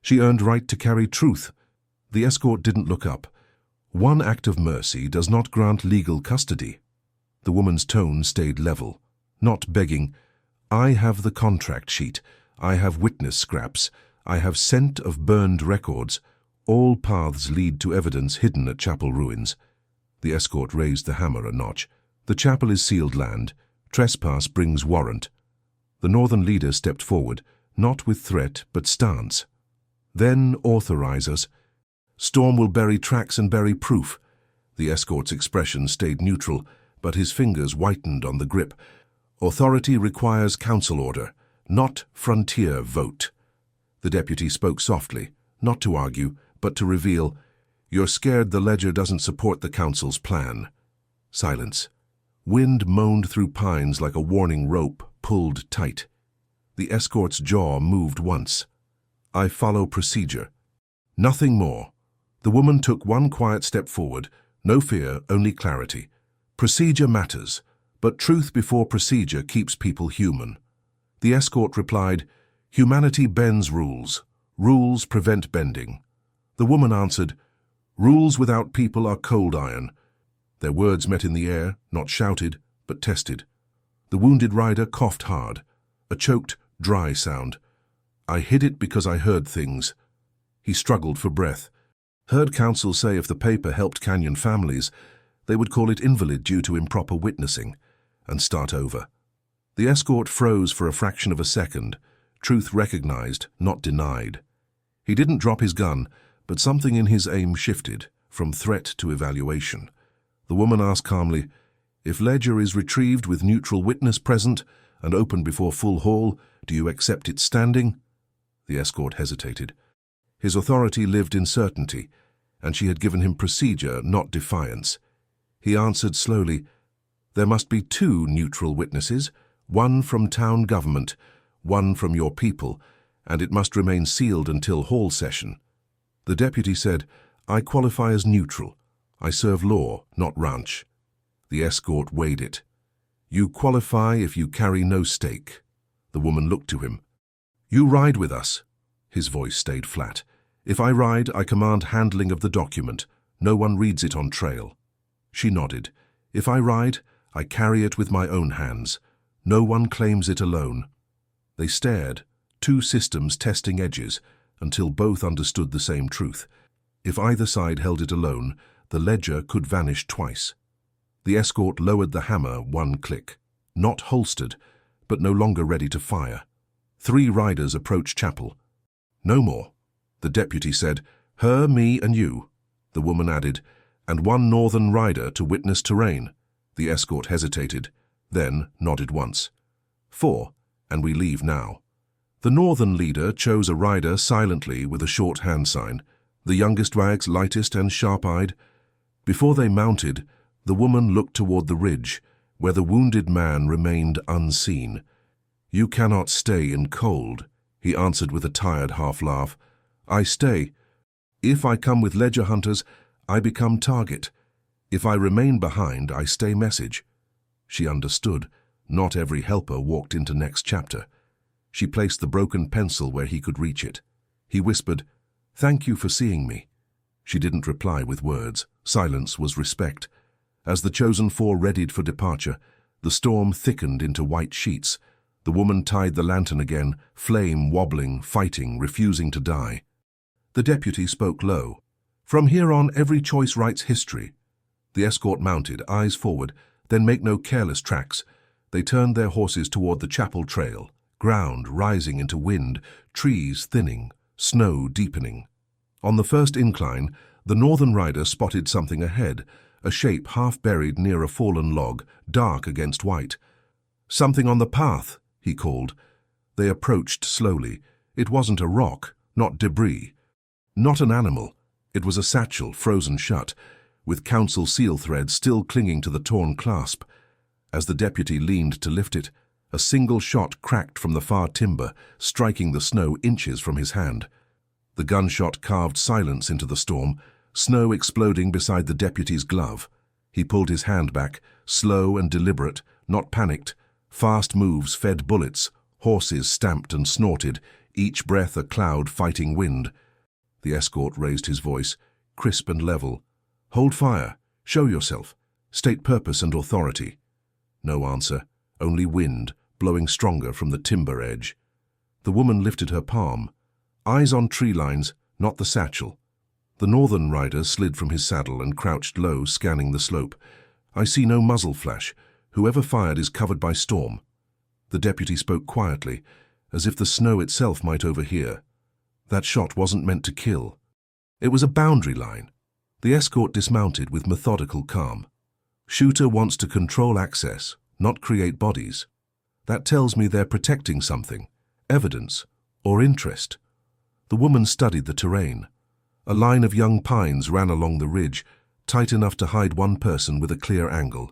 She earned right to carry truth." The escort didn't look up. One act of mercy does not grant legal custody. The woman's tone stayed level, not begging. "I have the contract sheet. I have witness scraps. I have scent of burned records. All paths lead to evidence hidden at chapel ruins." The escort raised the hammer a notch. "The chapel is sealed land. Trespass brings warrant." The northern leader stepped forward, not with threat, but stance. "Then authorize us. Storm will bury tracks and bury proof." The escort's expression stayed neutral, but his fingers whitened on the grip. "Authority requires council order, not frontier vote." The deputy spoke softly, not to argue, but to reveal, "You're scared the ledger doesn't support the council's plan." Silence. Wind moaned through pines like a warning rope pulled tight. The escort's jaw moved once. "I follow procedure." Nothing more. The woman took one quiet step forward. No fear, only clarity. "Procedure matters, but truth before procedure keeps people human." The escort replied, "Humanity bends rules. Rules prevent bending." The woman answered, "Rules without people are cold iron." Their words met in the air, not shouted, but tested. The wounded rider coughed hard, a choked, dry sound. "I hid it because I heard things." He struggled for breath. Heard counsel say if the paper helped Canyon families, they would call it invalid due to improper witnessing, and start over. The escort froze for a fraction of a second, truth recognized, not denied. He didn't drop his gun, but something in his aim shifted, from threat to evaluation. The woman asked calmly, "If ledger is retrieved with neutral witness present and opened before full hall, do you accept it standing?" The escort hesitated. His authority lived in certainty, and she had given him procedure, not defiance. He answered slowly, "There must be 2 neutral witnesses, one from town government, one from your people, and it must remain sealed until hall session." The deputy said, "I qualify as neutral. I serve law, not ranch." The escort weighed it. "You qualify if you carry no stake." The woman looked to him. "You ride with us." His voice stayed flat. "If I ride, I command handling of the document. No one reads it on trail." She nodded. If I ride, I carry it with my own hands. No one claims it alone. They stared, two systems testing edges, until both understood the same truth. If either side held it alone, the ledger could vanish twice. The escort lowered the hammer one click, not holstered, but no longer ready to fire. 3 riders approached chapel. "No more," the deputy said. "Her, me, and you." The woman added, "And 1 northern rider to witness terrain." The escort hesitated, then nodded once. 4, and we leave now. The northern leader chose a rider silently with a short hand sign. The youngest wags lightest and sharp-eyed. Before they mounted, the woman looked toward the ridge, where the wounded man remained unseen. "You cannot stay in cold," he answered with a tired half-laugh. "I stay. If I come with ledger hunters, I become target. If I remain behind, I stay message." She understood. Not every helper walked into next chapter. She placed the broken pencil where he could reach it. He whispered, "Thank you for seeing me." She didn't reply with words. Silence was respect. As the chosen 4 readied for departure, the storm thickened into white sheets. The woman tied the lantern again, flame wobbling, fighting, refusing to die. The deputy spoke low. "From here on, every choice writes history." The escort mounted, eyes forward, then make no careless tracks. They turned their horses toward the chapel trail, ground rising into wind, trees thinning, snow deepening. On the first incline, the northern rider spotted something ahead, a shape half buried near a fallen log, dark against white. "Something on the path," he called. They approached slowly. It wasn't a rock, not debris, not an animal. It was a satchel frozen shut, with council seal thread still clinging to the torn clasp. As the deputy leaned to lift it, a single shot cracked from the far timber, striking the snow inches from his hand. The gunshot carved silence into the storm, snow exploding beside the deputy's glove. He pulled his hand back, slow and deliberate, not panicked. Fast moves fed bullets, horses stamped and snorted, each breath a cloud fighting wind. The escort raised his voice, crisp and level. "Hold fire, show yourself, state purpose and authority." No answer, only wind, blowing stronger from the timber edge. The woman lifted her palm, eyes on tree lines, not the satchel. The northern rider slid from his saddle and crouched low, scanning the slope. "I see no muzzle flash. Whoever fired is covered by storm." The deputy spoke quietly, as if the snow itself might overhear. That shot wasn't meant to kill. It was a boundary line. The escort dismounted with methodical calm. "Shooter wants to control access, not create bodies. That tells me they're protecting something, evidence, or interest." The woman studied the terrain. A line of young pines ran along the ridge, tight enough to hide one person with a clear angle.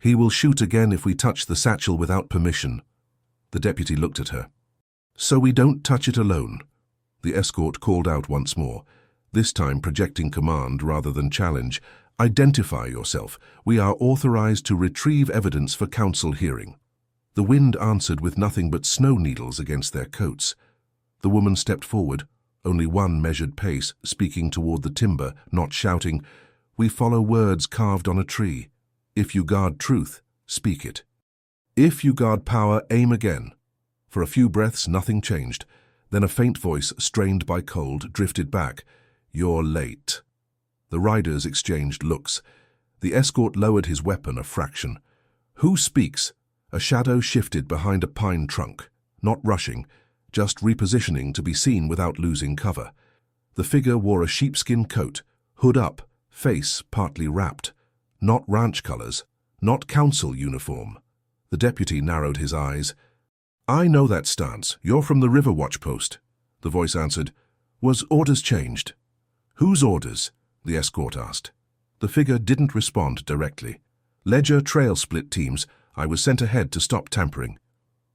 "He will shoot again if we touch the satchel without permission." The deputy looked at her. "So we don't touch it alone." The escort called out once more, this time projecting command rather than challenge. "Identify yourself. We are authorized to retrieve evidence for council hearing." The wind answered with nothing but snow needles against their coats. The woman stepped forward, only one measured pace, speaking toward the timber, not shouting. "We follow words carved on a tree. If you guard truth, speak it. If you guard power, aim again." For a few breaths, nothing changed. Then a faint voice, strained by cold, drifted back. "You're late." The riders exchanged looks. The escort lowered his weapon a fraction. "Who speaks?" A shadow shifted behind a pine trunk, not rushing, just repositioning to be seen without losing cover. The figure wore a sheepskin coat, hood up, face partly wrapped. Not ranch colors, not council uniform. The deputy narrowed his eyes. "I know that stance. You're from the River Watch post." The voice answered. "Was orders changed?" "Whose orders?" the escort asked. The figure didn't respond directly. "Ledger trail split teams. I was sent ahead to stop tampering."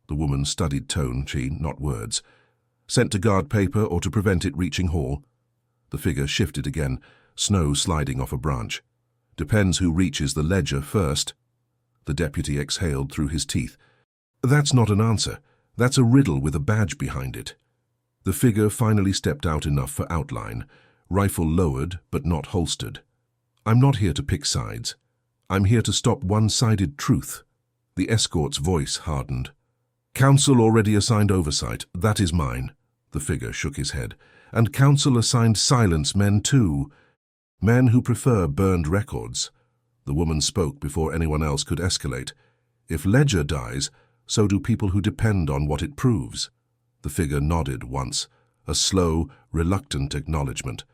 The woman studied tone, not words. "Sent to guard paper or to prevent it reaching hall?" The figure shifted again, snow sliding off a branch. "Depends who reaches the ledger first." The deputy exhaled through his teeth. "That's not an answer. That's a riddle with a badge behind it." The figure finally stepped out enough for outline, rifle lowered but not holstered. "I'm not here to pick sides. I'm here to stop one-sided truth. The escort's voice hardened. Council already assigned oversight. That is mine. The figure shook his head. And council assigned silence men too. Men who prefer burned records. The woman spoke before anyone else could escalate. If ledger dies, so do people who depend on what it proves. The figure nodded once, a slow, reluctant acknowledgement.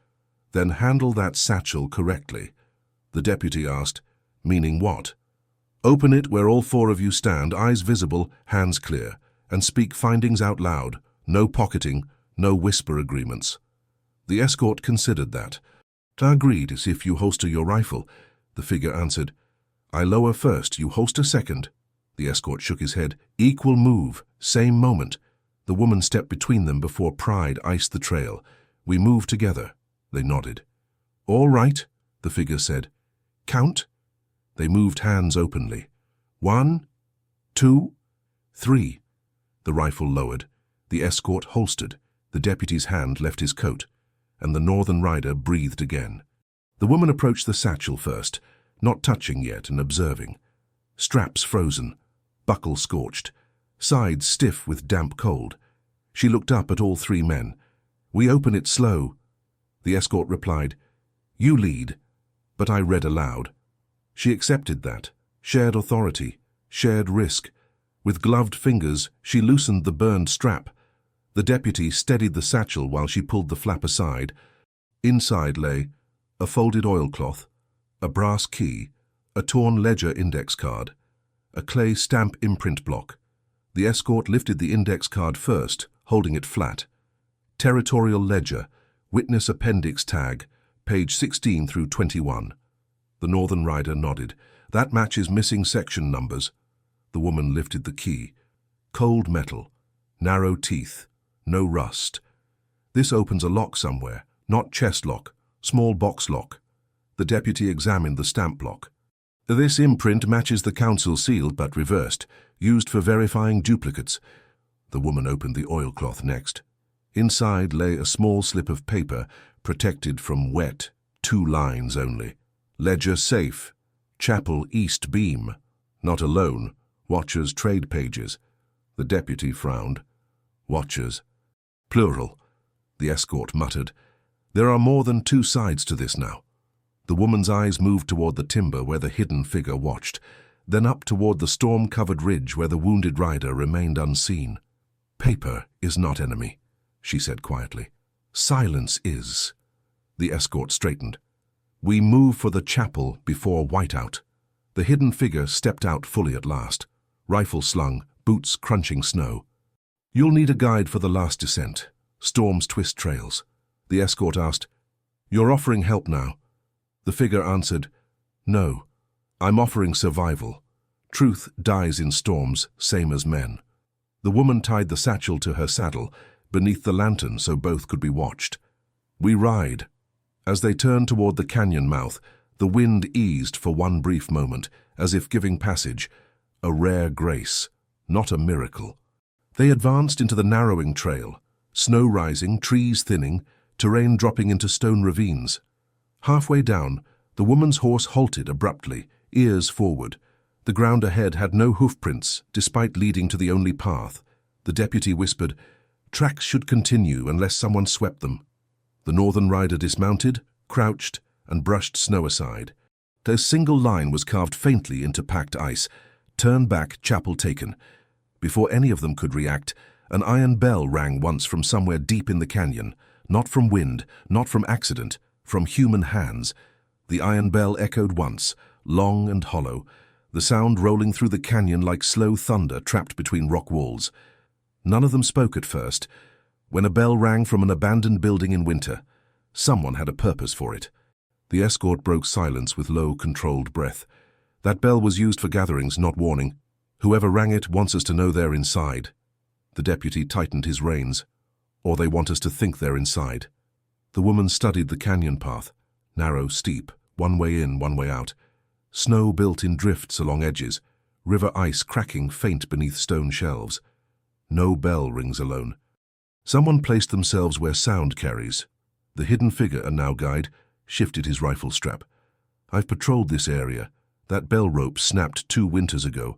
Then handle that satchel correctly. The deputy asked, meaning what? Open it where all four of you stand, eyes visible, hands clear, and speak findings out loud. No pocketing, no whisper agreements. The escort considered that. Agreed, as if you holster your rifle. The figure answered, I lower first, you holster second. The escort shook his head. Equal move, same moment. The woman stepped between them before pride iced the trail. We move together. They nodded. All right, the figure said. Count. They moved hands openly. 1, 2, 3. The rifle lowered. The escort holstered. The deputy's hand left his coat, and the northern rider breathed again. The woman approached the satchel first, not touching yet and observing. Straps frozen, buckle scorched, sides stiff with damp cold. She looked up at all three men. We open it slow. The escort replied, You lead, but I read aloud. She accepted that. Shared authority, shared risk. With gloved fingers, she loosened the burned strap. The deputy steadied the satchel while she pulled the flap aside. Inside lay a folded oilcloth, a brass key, a torn ledger index card, a clay stamp imprint block. The escort lifted the index card first, holding it flat. Territorial ledger, witness appendix tag, page 16 through 21. The northern rider nodded. That matches missing section numbers. The woman lifted the key. Cold metal, narrow teeth, no rust. This opens a lock somewhere, not chest lock, small box lock. The deputy examined the stamp block. This imprint matches the council seal but reversed, used for verifying duplicates. The woman opened the oilcloth next. Inside lay a small slip of paper, protected from wet, 2 lines only. Ledger safe, chapel east beam. Not alone, watchers trade pages. The deputy frowned. Watchers. Plural. The escort muttered. There are more than 2 sides to this now. The woman's eyes moved toward the timber where the hidden figure watched, then up toward the storm-covered ridge where the wounded rider remained unseen. Paper is not enemy, she said quietly. Silence is. The escort straightened. We move for the chapel before whiteout. The hidden figure stepped out fully at last, rifle slung, boots crunching snow. You'll need a guide for the last descent. Storms twist trails. The escort asked, You're offering help now? The figure answered, No, I'm offering survival. Truth dies in storms, same as men. The woman tied the satchel to her saddle, beneath the lantern so both could be watched. We ride. As they turned toward the canyon mouth, the wind eased for one brief moment, as if giving passage, a rare grace, not a miracle. They advanced into the narrowing trail, snow rising, trees thinning, terrain dropping into stone ravines. Halfway down, the woman's horse halted abruptly, ears forward. The ground ahead had no hoofprints, despite leading to the only path. The deputy whispered, Tracks should continue unless someone swept them. The northern rider dismounted, crouched, and brushed snow aside. Their single line was carved faintly into packed ice. Turn back, chapel taken. Before any of them could react, an iron bell rang once from somewhere deep in the canyon, not from wind, not from accident, from human hands. The iron bell echoed once, long and hollow, the sound rolling through the canyon like slow thunder trapped between rock walls. None of them spoke at first. When a bell rang from an abandoned building in winter, someone had a purpose for it. The escort broke silence with low, controlled breath. That bell was used for gatherings, not warning. Whoever rang it wants us to know they're inside. The deputy tightened his reins. Or they want us to think they're inside. The woman studied the canyon path. Narrow, steep, one way in, one way out. Snow built in drifts along edges, river ice cracking faint beneath stone shelves. No bell rings alone. Someone placed themselves where sound carries. The hidden figure, a now guide, shifted his rifle strap. I've patrolled this area. That bell rope snapped 2 winters ago.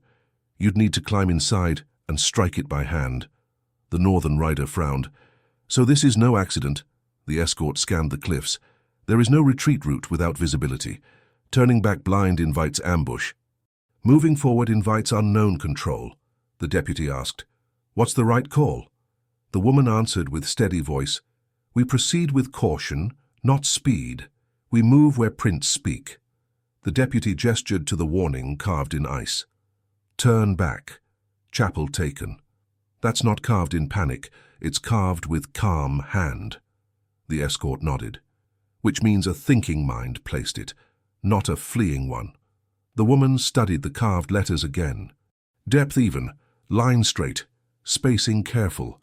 You'd need to climb inside and strike it by hand. The northern rider frowned. So this is no accident. The escort scanned the cliffs. There is no retreat route without visibility. Turning back blind invites ambush. Moving forward invites unknown control. The deputy asked, "What's the right call?" The woman answered with steady voice, "We proceed with caution, not speed. We move where prints speak." The deputy gestured to the warning carved in ice. "Turn back. Chapel taken." That's not carved in panic, it's carved with calm hand. The escort nodded, which means a thinking mind placed it, not a fleeing one. The woman studied the carved letters again. Depth even, line straight, spacing careful.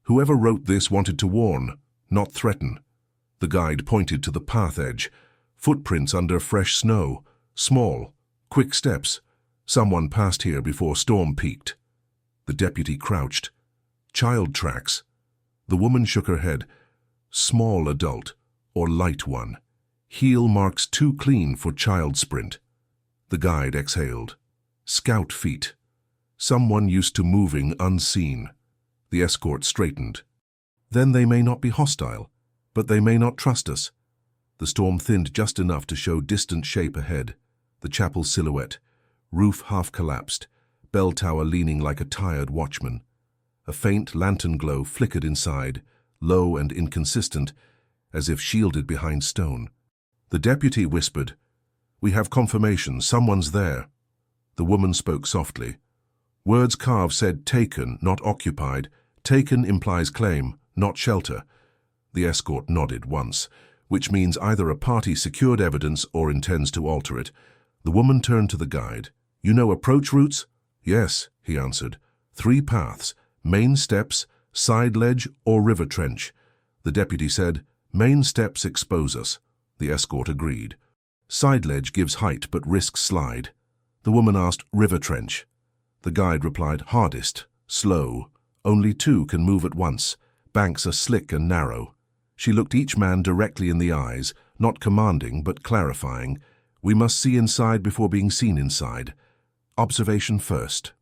Whoever wrote this wanted to warn, not threaten. The guide pointed to the path edge. Footprints under fresh snow, small, quick steps. Someone passed here before storm peaked. The deputy crouched. Child tracks. The woman shook her head. Small adult, or light one. Heel marks too clean for child sprint. The guide exhaled. Scout feet. Someone used to moving unseen. The escort straightened. Then they may not be hostile, but they may not trust us. The storm thinned just enough to show distant shape ahead. The chapel silhouette. Roof half collapsed. Bell tower leaning like a tired watchman. A faint lantern glow flickered inside, low and inconsistent, as if shielded behind stone. The deputy whispered, "We have confirmation, someone's there." The woman spoke softly. Words carved said taken, not occupied. Taken implies claim, not shelter. The escort nodded once, which means either a party secured evidence or intends to alter it. The woman turned to the guide. "You know approach routes?" "Yes," he answered. 3 paths, main steps, side ledge, or river trench. The deputy said, "Main steps expose us." The escort agreed. Side ledge gives height but risks slide. The woman asked, "River trench?" The guide replied, "Hardest, slow. Only 2 can move at once. Banks are slick and narrow." She looked each man directly in the eyes, not commanding but clarifying. "We must see inside before being seen inside. Observation first."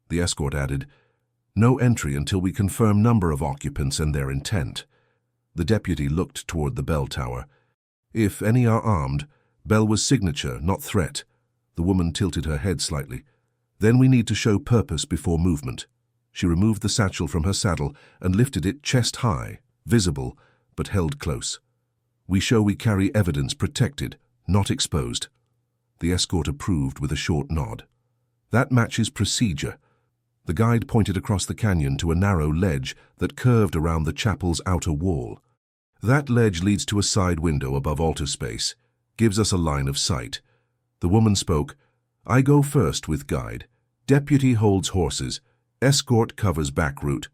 The escort added, "No entry until we confirm number of occupants and their intent." The deputy looked toward the bell tower. "If any are armed, bell was signature, not threat." The woman tilted her head slightly. "Then we need to show purpose before movement." She removed the satchel from her saddle and lifted it chest high, visible, but held close. "We show we carry evidence protected, not exposed." The escort approved with a short nod. "That matches procedure." The guide pointed across the canyon to a narrow ledge that curved around the chapel's outer wall. "That ledge leads to a side window above altar space, gives us a line of sight." The woman spoke, "I go first with guide. Deputy holds horses. Escort covers back route."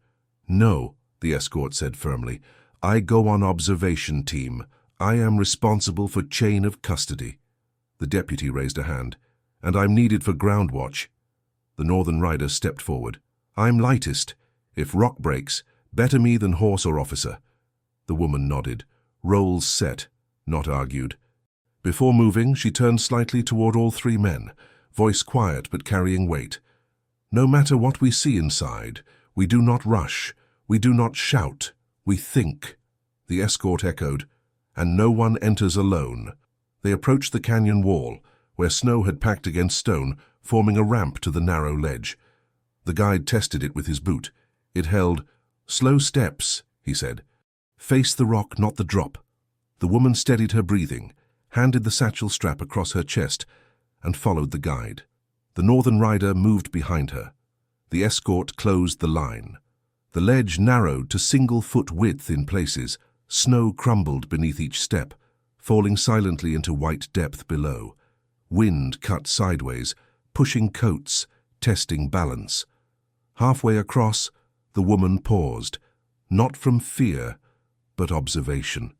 "No," the escort said firmly. "I go on observation team. I am responsible for chain of custody." The deputy raised a hand. "And I'm needed for ground watch." The northern rider stepped forward. "I'm lightest. If rock breaks, better me than horse or officer." The woman nodded. Roles set, not argued. Before moving, she turned slightly toward all 3 men, voice quiet but carrying weight. "No matter what we see inside, we do not rush, we do not shout, we think." The escort echoed, "And no one enters alone." They approached the canyon wall, where snow had packed against stone, forming a ramp to the narrow ledge. The guide tested it with his boot. It held. "Slow steps," he said. "Face the rock, not the drop." The woman steadied her breathing, handed the satchel strap across her chest, and followed the guide. The northern rider moved behind her. The escort closed the line. The ledge narrowed to single-foot width in places. Snow crumbled beneath each step, falling silently into white depth below. Wind cut sideways, pushing coats, testing balance. Halfway across, the woman paused, not from fear, but observation.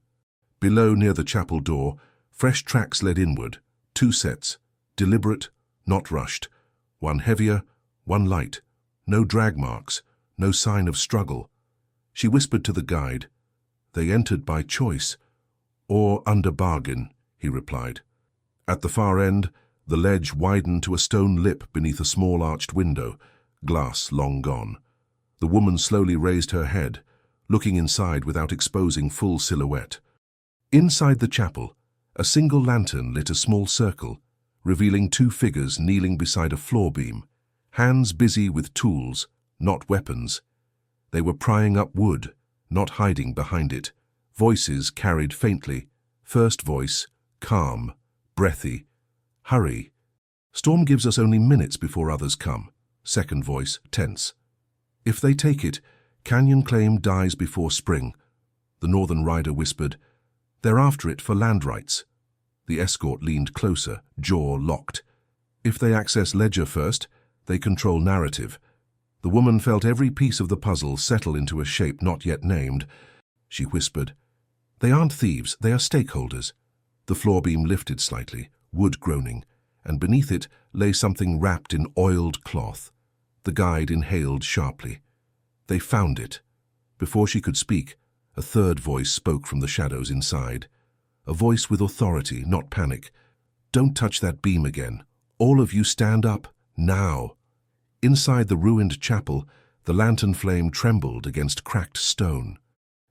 Below, near the chapel door, fresh tracks led inward, 2 sets, deliberate, not rushed. One heavier, one light. No drag marks, no sign of struggle. She whispered to the guide. "They entered by choice, or under bargain," he replied. At the far end, The ledge widened to a stone lip beneath a small arched window, glass long gone. The woman slowly raised her head, looking inside without exposing full silhouette. Inside the chapel, a single lantern lit a small circle, revealing two figures kneeling beside a floor beam, hands busy with tools, not weapons. They were prying up wood, not hiding behind it. Voices carried faintly. First voice, calm, breathy. Hurry. Storm gives us only minutes before others come. Second voice, tense. If they take it, Canyon claim dies before spring. The northern rider whispered, they're after it for land rights. The escort leaned closer, jaw locked. If they access ledger first, they control narrative. The woman felt every piece of the puzzle settle into a shape not yet named. She whispered, they aren't thieves, they are stakeholders. The floor beam lifted slightly, wood groaning, and beneath it lay something wrapped in oiled cloth. The guide inhaled sharply. They found it. Before she could speak, a third voice spoke from the shadows inside. A voice with authority, not panic. Don't touch that beam again. All of you stand up, now. Inside the ruined chapel, the lantern flame trembled against cracked stone.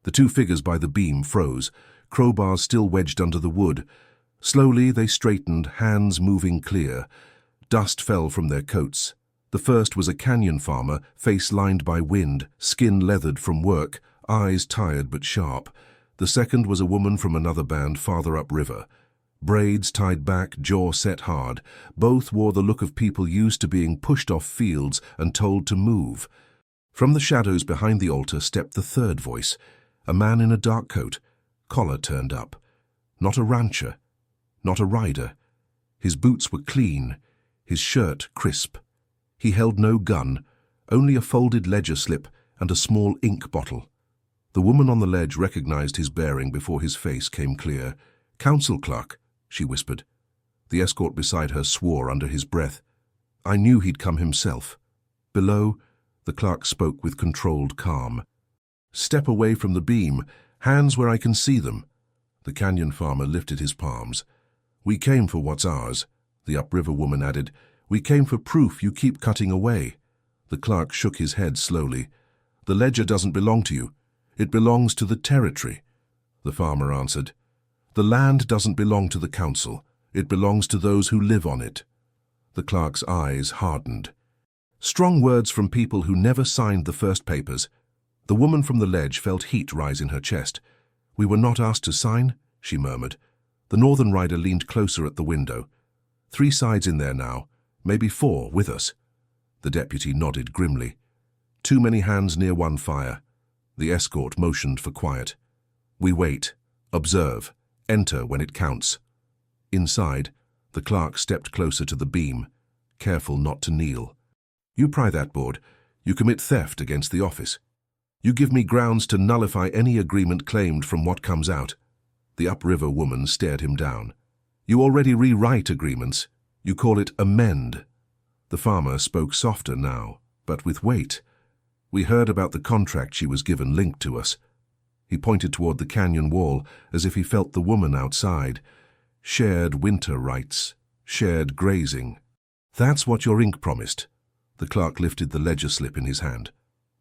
The two figures by the beam froze, crowbars still wedged under the wood. Slowly they straightened, hands moving clear. Dust fell from their coats. The first was a canyon farmer, face lined by wind, skin leathered from work, eyes tired but sharp. The second was a woman from another band farther upriver. Braids tied back, jaw set hard. Both wore the look of people used to being pushed off fields and told to move. From the shadows behind the altar stepped the third voice, a man in a dark coat, collar turned up. Not a rancher, not a rider. His boots were clean, his shirt crisp. He held no gun, only a folded ledger slip and a small ink bottle. The woman on the ledge recognized his bearing before his face came clear. "Council clerk," she whispered. The escort beside her swore under his breath. I knew he'd come himself. Below, the clerk spoke with controlled calm. "Step away from the beam, hands where I can see them." The canyon farmer lifted his palms. "We came for what's ours," the upriver woman added. "We came for proof you keep cutting away." The clerk shook his head slowly. "The ledger doesn't belong to you. It belongs to the territory." The farmer answered, "The land doesn't belong to the council. It belongs to those who live on it." The clerk's eyes hardened. Strong words from people who never signed the first papers. The woman from the ledge felt heat rise in her chest. "We were not asked to sign," she murmured. The northern rider leaned closer at the window. "3 sides in there now, maybe 4 with us." The deputy nodded grimly. "Too many hands near one fire." The escort motioned for quiet. "We wait, observe, enter when it counts." Inside, the clerk stepped closer to the beam, careful not to kneel. "You pry that board. You commit theft against the office. You give me grounds to nullify any agreement claimed from what comes out." The upriver woman stared him down. "You already rewrite agreements. You call it amend." The farmer spoke softer now, but with weight. "We heard about the contract she was given linked to us." He pointed toward the canyon wall as if he felt the woman outside. "Shared winter rights, shared grazing. That's what your ink promised." The clerk lifted the ledger slip in his hand.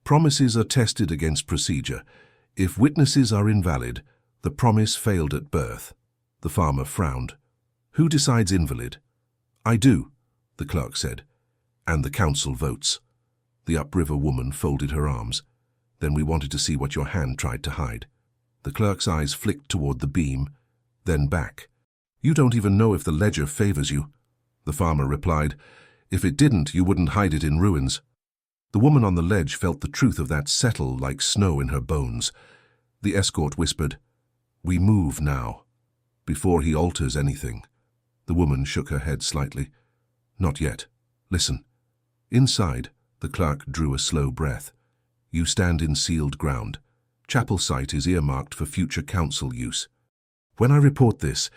"Promises are tested against procedure. If witnesses are invalid, the promise failed at birth." The farmer frowned. "Who decides invalid?" "I do," the clerk said. "And the council votes." The upriver woman folded her arms. "Then we wanted to see what your hand tried to hide." The clerk's eyes flicked toward the beam, then back. "You don't even know if the ledger favors you." The farmer replied, "If it didn't, you wouldn't hide it in ruins." The woman on the ledge felt the truth of that settle like snow in her bones. The escort whispered, "We move now, before he alters anything." The woman shook her head slightly. "Not yet. Listen." Inside, the clerk drew a slow breath. "You stand in sealed ground. Chapel site is earmarked for future council use. When I report this,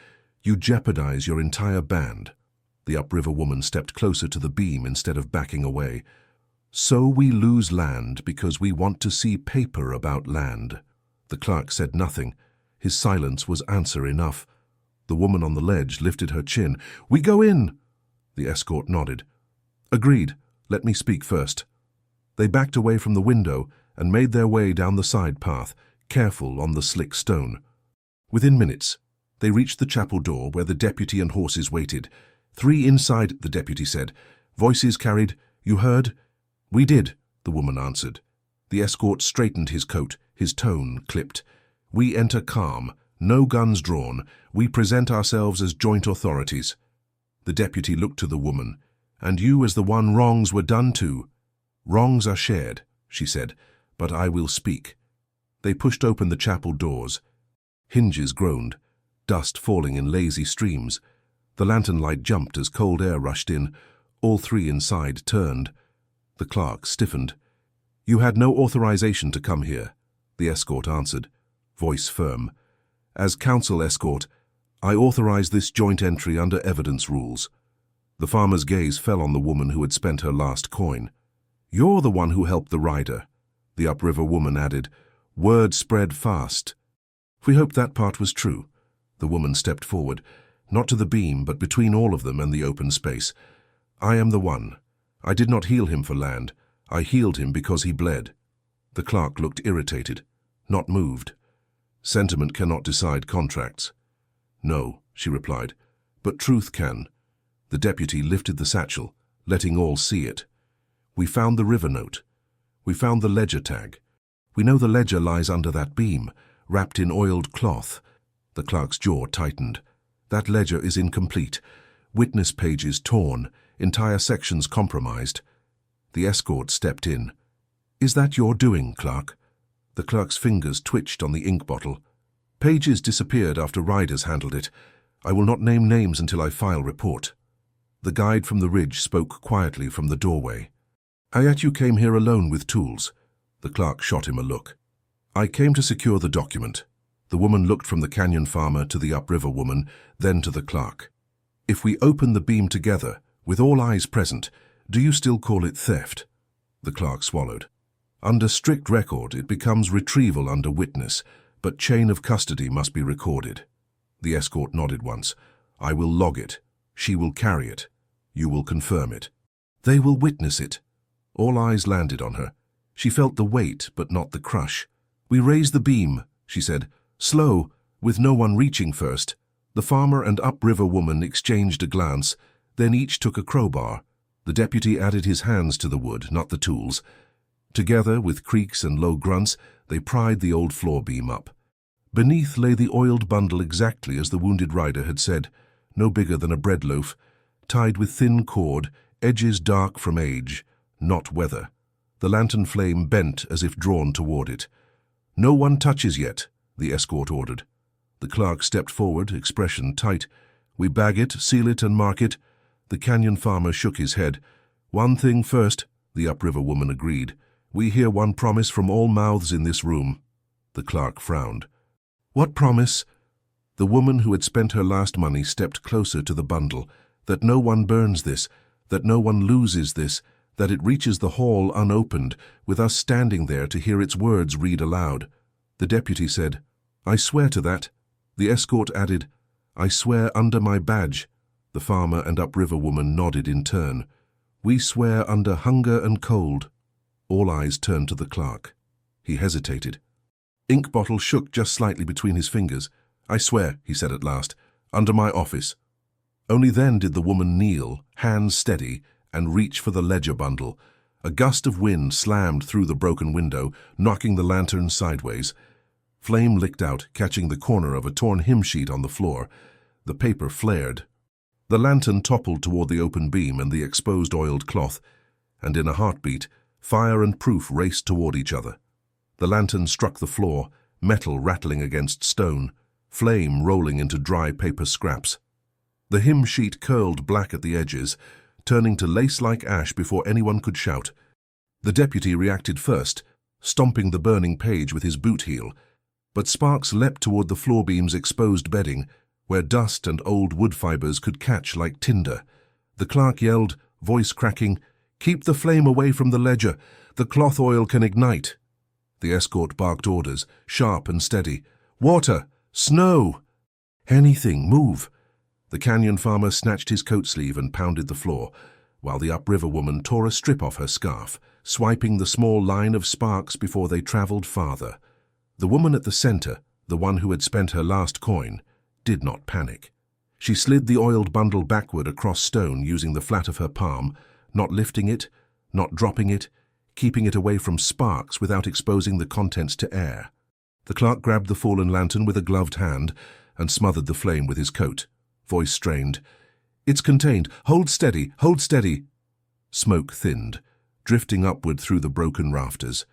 you jeopardize your entire band." The upriver woman stepped closer to the beam instead of backing away. "So we lose land because we want to see paper about land." The clerk said nothing. His silence was answer enough. The woman on the ledge lifted her chin. "We go in!" The escort nodded. Agreed. Let me speak first. They backed away from the window and made their way down the side path, careful on the slick stone. Within minutes, they reached the chapel door where the deputy and horses waited. 3 inside, the deputy said. Voices carried, "You heard?" "We did," the woman answered. The escort straightened his coat, his tone clipped. "We enter calm, no guns drawn. We present ourselves as joint authorities." The deputy looked to the woman. "And you as the one wrongs were done to." "Wrongs are shared," she said, "but I will speak." They pushed open the chapel doors. Hinges groaned, dust falling in lazy streams. The lantern light jumped as cold air rushed in. All 3 inside turned. The clerk stiffened. "You had no authorization to come here," the escort answered, voice firm. "As council escort, I authorize this joint entry under evidence rules." The farmer's gaze fell on the woman who had spent her last coin. "You're the one who helped the rider," the upriver woman added. Word spread fast. We hoped that part was true. The woman stepped forward, not to the beam, but between all of them and the open space. "I am the one. I did not heal him for land. I healed him because he bled." The clerk looked irritated, not moved. "Sentiment cannot decide contracts." "No," she replied, "but truth can." The deputy lifted the satchel, letting all see it. "We found the river note. We found the ledger tag. We know the ledger lies under that beam, wrapped in oiled cloth." The clerk's jaw tightened. "That ledger is incomplete. Witness pages torn, entire sections compromised." The escort stepped in. "Is that your doing, clerk?" The clerk's fingers twitched on the ink bottle. "Pages disappeared after riders handled it. I will not name names until I file report." The guide from the ridge spoke quietly from the doorway. "You came here alone with tools." The clerk shot him a look. "I came to secure the document." The woman looked from the canyon farmer to the upriver woman, then to the clerk. "If we open the beam together, with all eyes present, do you still call it theft?" The clerk swallowed. "Under strict record, it becomes retrieval under witness, but chain of custody must be recorded." The escort nodded once. "I will log it. She will carry it. You will confirm it. They will witness it." All eyes landed on her. She felt the weight, but not the crush. "We raise the beam," she said, slow, with no one reaching first. The farmer and upriver woman exchanged a glance, then each took a crowbar. The deputy added his hands to the wood, not the tools. Together, with creaks and low grunts, they pried the old floor beam up. Beneath lay the oiled bundle exactly as the wounded rider had said, no bigger than a bread loaf, tied with thin cord, edges dark from age, not weather. The lantern flame bent as if drawn toward it. "No one touches yet," the escort ordered. The clerk stepped forward, expression tight. "We bag it, seal it, and mark it." The canyon farmer shook his head. "One thing first," the upriver woman agreed. "We hear one promise from all mouths in this room." The clerk frowned. "What promise?" The woman who had spent her last money stepped closer to the bundle. "That no one burns this, that no one loses this, that it reaches the hall unopened, with us standing there to hear its words read aloud." The deputy said, "I swear to that." The escort added, "I swear under my badge." The farmer and upriver woman nodded in turn. "We swear under hunger and cold." All eyes turned to the clerk. He hesitated. Ink bottle shook just slightly between his fingers. "I swear," he said at last, "under my office." Only then did the woman kneel, hands steady, and reach for the ledger bundle. A gust of wind slammed through the broken window, knocking the lantern sideways. Flame licked out, catching the corner of a torn hymn sheet on the floor. The paper flared. The lantern toppled toward the open beam and the exposed oiled cloth, and in a heartbeat, fire and proof raced toward each other. The lantern struck the floor, metal rattling against stone, flame rolling into dry paper scraps. The hymn sheet curled black at the edges, turning to lace-like ash before anyone could shout. The deputy reacted first, stomping the burning page with his boot heel, but sparks leapt toward the floor beam's exposed bedding, where dust and old wood fibers could catch like tinder. The clerk yelled, voice cracking, "Keep the flame away from the ledger. The cloth oil can ignite." The escort barked orders, sharp and steady. "Water! Snow! Anything, move!" The canyon farmer snatched his coat sleeve and pounded the floor, while the upriver woman tore a strip off her scarf, swiping the small line of sparks before they traveled farther. The woman at the center, the one who had spent her last coin, did not panic. She slid the oiled bundle backward across stone using the flat of her palm, not lifting it, not dropping it, keeping it away from sparks without exposing the contents to air. The clerk grabbed the fallen lantern with a gloved hand and smothered the flame with his coat. Voice strained. "It's contained. Hold steady, hold steady." Smoke thinned, drifting upward through the broken rafters.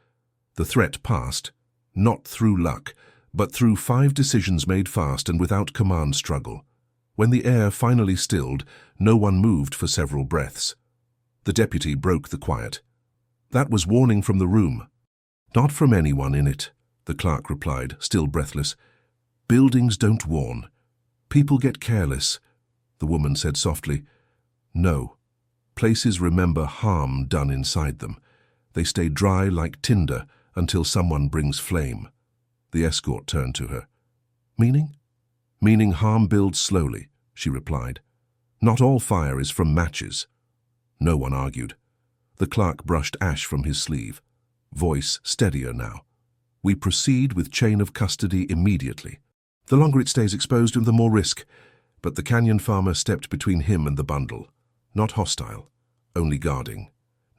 The threat passed, not through luck, but through 5 decisions made fast and without command struggle. When the air finally stilled, no one moved for several breaths. The deputy broke the quiet. "That was warning from the room." "Not from anyone in it," the clerk replied, still breathless. "Buildings don't warn. People get careless," the woman said softly. "No. Places remember harm done inside them. They stay dry like tinder until someone brings flame." The escort turned to her. "Meaning?" "Meaning harm builds slowly," she replied. "Not all fire is from matches." No one argued. The clerk brushed ash from his sleeve. Voice steadier now. "We proceed with chain of custody immediately. The longer it stays exposed, the more risk." But the canyon farmer stepped between him and the bundle. Not hostile, only guarding.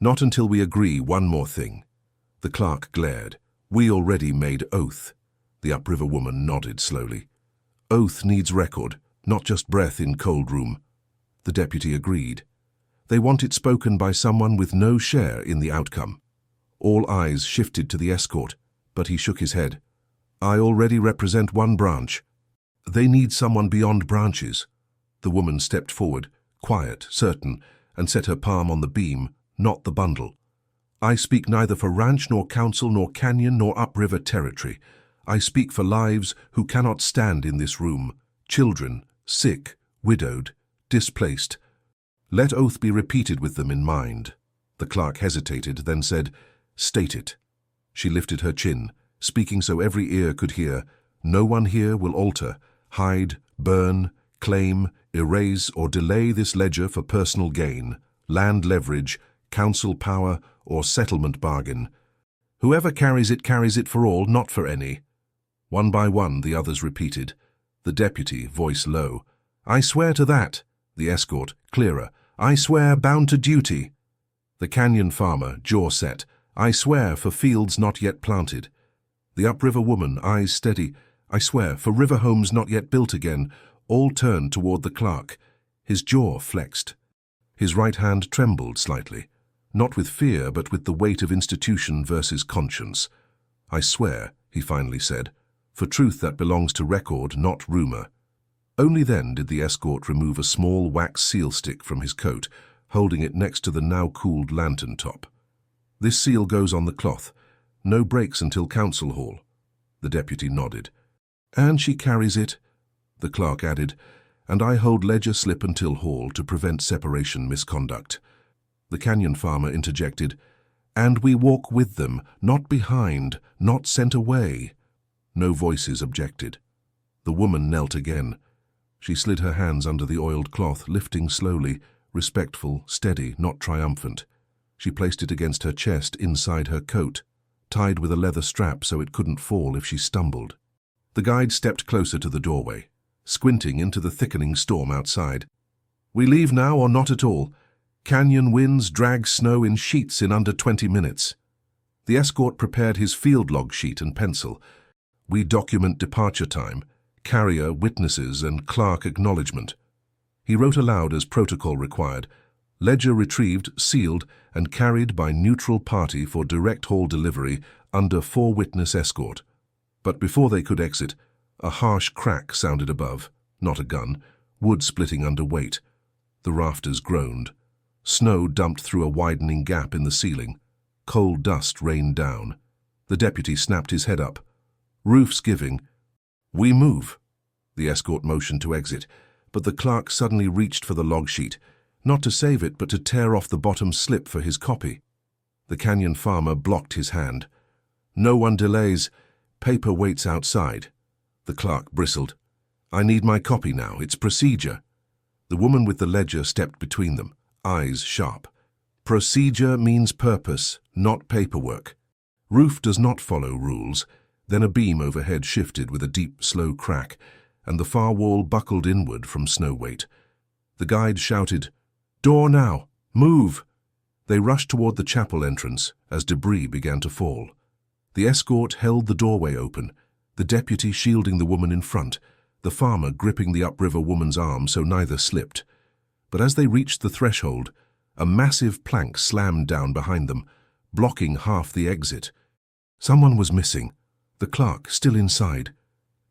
"Not until we agree one more thing." The clerk glared. "We already made oath." The upriver woman nodded slowly. "Oath needs record, not just breath in cold room." The deputy agreed. "They want it spoken by someone with no share in the outcome." All eyes shifted to the escort, but he shook his head. "I already represent one branch. They need someone beyond branches." The woman stepped forward, quiet, certain, and set her palm on the beam, not the bundle. "I speak neither for ranch nor council nor canyon nor upriver territory. I speak for lives who cannot stand in this room. Children, sick, widowed, displaced. Let oath be repeated with them in mind." The clerk hesitated, then said, "State it." She lifted her chin, speaking so every ear could hear. "No one here will alter, hide, burn, claim, erase, or delay this ledger for personal gain, land leverage, council power, or settlement bargain. Whoever carries it for all, not for any." One by one, the others repeated. The deputy, voice low. "I swear to that." The escort, clearer. "I swear, bound to duty." The canyon farmer, jaw set. "I swear, for fields not yet planted." The upriver woman, eyes steady. "I swear, for river homes not yet built again." All turned toward the clerk. His jaw flexed. His right hand trembled slightly, not with fear but with the weight of institution versus conscience. "I swear," he finally said, "for truth that belongs to record, not rumor." Only then did the escort remove a small wax seal stick from his coat, holding it next to the now-cooled lantern top. "This seal goes on the cloth. No breaks until council hall." The deputy nodded. "And she carries it," the clerk added, "and I hold ledger slip until hall to prevent separation misconduct." The canyon farmer interjected, "And we walk with them, not behind, not sent away." No voices objected. The woman knelt again. She slid her hands under the oiled cloth, lifting slowly, respectful, steady, not triumphant. She placed it against her chest inside her coat, tied with a leather strap so it couldn't fall if she stumbled. The guide stepped closer to the doorway, squinting into the thickening storm outside. "We leave now or not at all? Canyon winds drag snow in sheets in under 20 minutes. The escort prepared his field log sheet and pencil. "We document departure time, carrier, witnesses, and clerk acknowledgement." He wrote aloud as protocol required. "Ledger retrieved, sealed, and carried by neutral party for direct haul delivery under 4-witness escort." But before they could exit, a harsh crack sounded above, not a gun, wood splitting under weight. The rafters groaned. Snow dumped through a widening gap in the ceiling. Cold dust rained down. The deputy snapped his head up. "Roof's giving." "We move." The escort motioned to exit, but the clerk suddenly reached for the log sheet, not to save it but to tear off the bottom slip for his copy. The canyon farmer blocked his hand. "No one delays. Paper waits outside." The clerk bristled. "I need my copy now. It's procedure." The woman with the ledger stepped between them, eyes sharp. Procedure means purpose, not paperwork. Roof does not follow rules. Then a beam overhead shifted with a deep, slow crack, and the far wall buckled inward from snow weight. The guide shouted, "Door now! Move!" They rushed toward the chapel entrance as debris began to fall. The escort held the doorway open, the deputy shielding the woman in front, the farmer gripping the upriver woman's arm so neither slipped. But as they reached the threshold, a massive plank slammed down behind them, blocking half the exit. Someone was missing, the clerk still inside.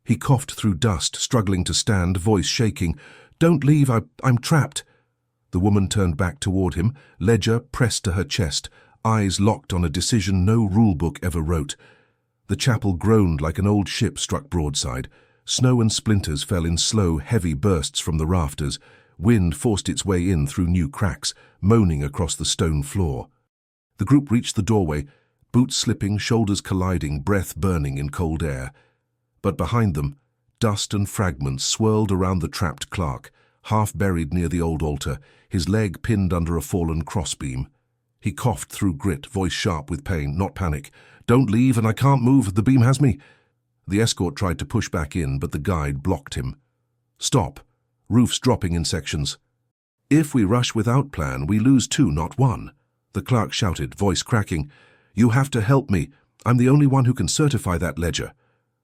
He coughed through dust, struggling to stand, voice shaking. "Don't leave, I'm trapped." The woman turned back toward him, ledger pressed to her chest, eyes locked on a decision no rulebook ever wrote. The chapel groaned like an old ship struck broadside. Snow and splinters fell in slow, heavy bursts from the rafters. Wind forced its way in through new cracks, moaning across the stone floor. The group reached the doorway, boots slipping, shoulders colliding, breath burning in cold air. But behind them, dust and fragments swirled around the trapped clerk, half buried near the old altar, his leg pinned under a fallen crossbeam. He coughed through grit, voice sharp with pain, not panic. "Don't leave, and I can't move, the beam has me." The escort tried to push back in, but the guide blocked him. "Stop. Roof's dropping in sections. If we rush without plan, we lose two, not one." The clerk shouted, voice cracking. "You have to help me. I'm the only one who can certify that ledger."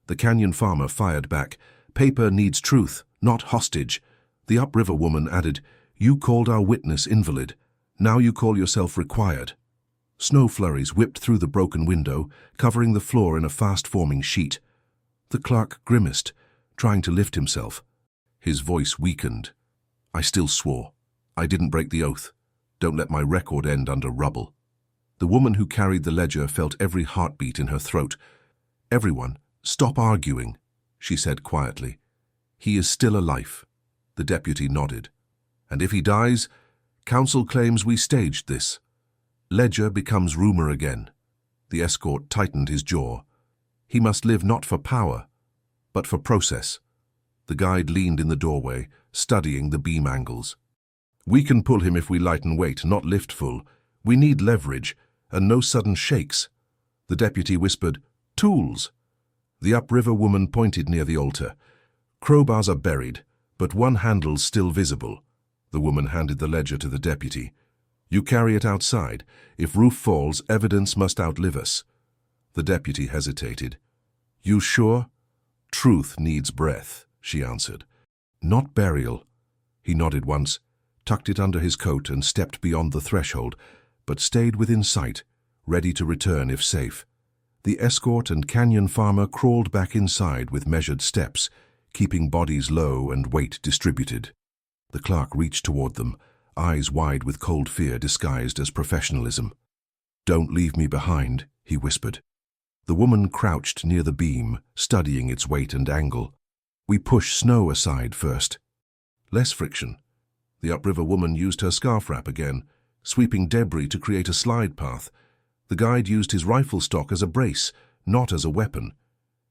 The canyon farmer fired back. "Paper needs truth, not hostage." The upriver woman added, "You called our witness invalid. Now you call yourself required." Snow flurries whipped through the broken window, covering the floor in a fast-forming sheet. The clerk grimaced, trying to lift himself. His voice weakened. "I still swore. I didn't break the oath. Don't let my record end under rubble." The woman who carried the ledger felt every heartbeat in her throat. "Everyone, stop arguing," she said quietly. "He is still alive." The deputy nodded. "And if he dies, council claims we staged this. Ledger becomes rumor again." The escort tightened his jaw. He must live not for power, but for process. The guide leaned in the doorway, studying the beam angles. "We can pull him if we lighten weight, not lift full. We need leverage, and no sudden shakes." The deputy whispered, "Tools." The upriver woman pointed near the altar. "Crowbars are buried, but one handle's still visible." The woman handed the ledger to the deputy. "You carry it outside. If roof falls, evidence must outlive us." The deputy hesitated. "You sure?" "Truth needs breath," she answered. "Not burial." He nodded once, tucked it under his coat and stepped beyond the threshold, but stayed within sight, ready to return if safe. The escort and canyon farmer crawled back inside with measured steps, keeping bodies low and weight distributed. The clerk reached toward them, eyes wide with cold fear disguised as professionalism. "Don't leave me behind," he whispered. The woman crouched near the beam, studying its weight and angle. "We push snow aside first." Less friction. The upriver woman used her scarf wrap again, sweeping debris to create a slide path. The guide used his rifle stock as a brace, not as a weapon.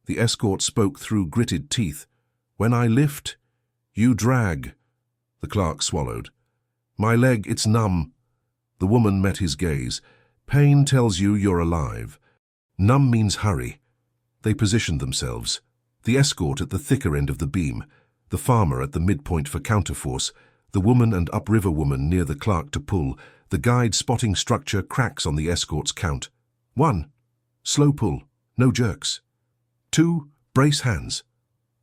The escort spoke through gritted teeth. "When I lift, you drag." The clerk swallowed. "My leg, it's numb." The woman met his gaze. "Pain tells you you're alive. Numb means hurry." They positioned themselves. The escort at the thicker end of the beam, the farmer at the midpoint for counterforce, the woman and upriver woman near the clerk to pull, the guide spotting structure cracks on the escort's count. 1. Slow pull, no jerks. 2. Brace hands.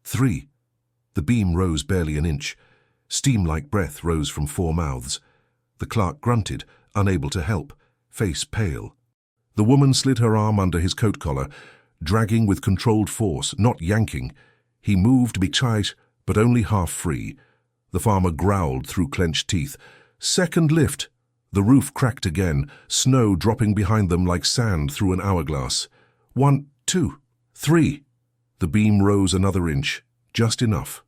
3. The beam rose barely an inch. Steam-like breath rose from 4 mouths. The clerk grunted, unable to help, face pale. The woman slid her arm under his coat collar, dragging with controlled force, not yanking. He moved tight, but only half free. The farmer growled through clenched teeth. "Second lift." The roof cracked again, snow dropping behind them like sand through an hourglass. 1, 2, 3. The beam rose another inch, just enough.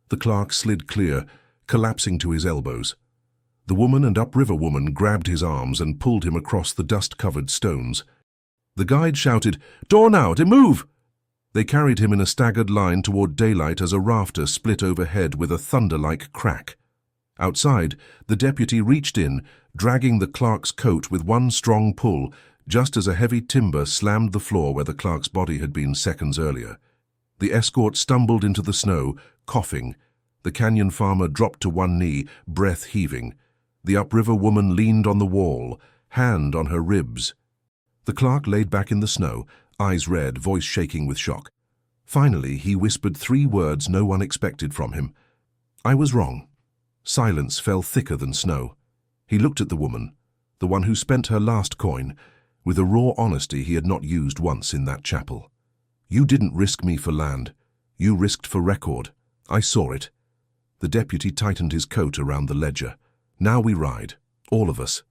The clerk slid clear, collapsing to his elbows. The woman and upriver woman grabbed his arms and pulled him across the dust-covered stones. The guide shouted, "Door now, to move!" They carried him in a staggered line toward daylight as a rafter split overhead with a thunder-like crack. Outside, the deputy reached in, dragging the clerk's coat with one strong pull, just as a heavy timber slammed the floor where the clerk's body had been seconds earlier. The escort stumbled into the snow, coughing. The canyon farmer dropped to one knee, breath heaving. The upriver woman leaned on the wall, hand on her ribs. The clerk laid back in the snow, eyes red, voice shaking with shock. Finally, he whispered 3 words no one expected from him. "I was wrong." Silence fell thicker than snow. He looked at the woman, the one who spent her last coin, with a raw honesty he had not used once in that chapel. "You didn't risk me for land. You risked for record. I saw it." The deputy tightened his coat around the ledger. "Now we ride, all of us."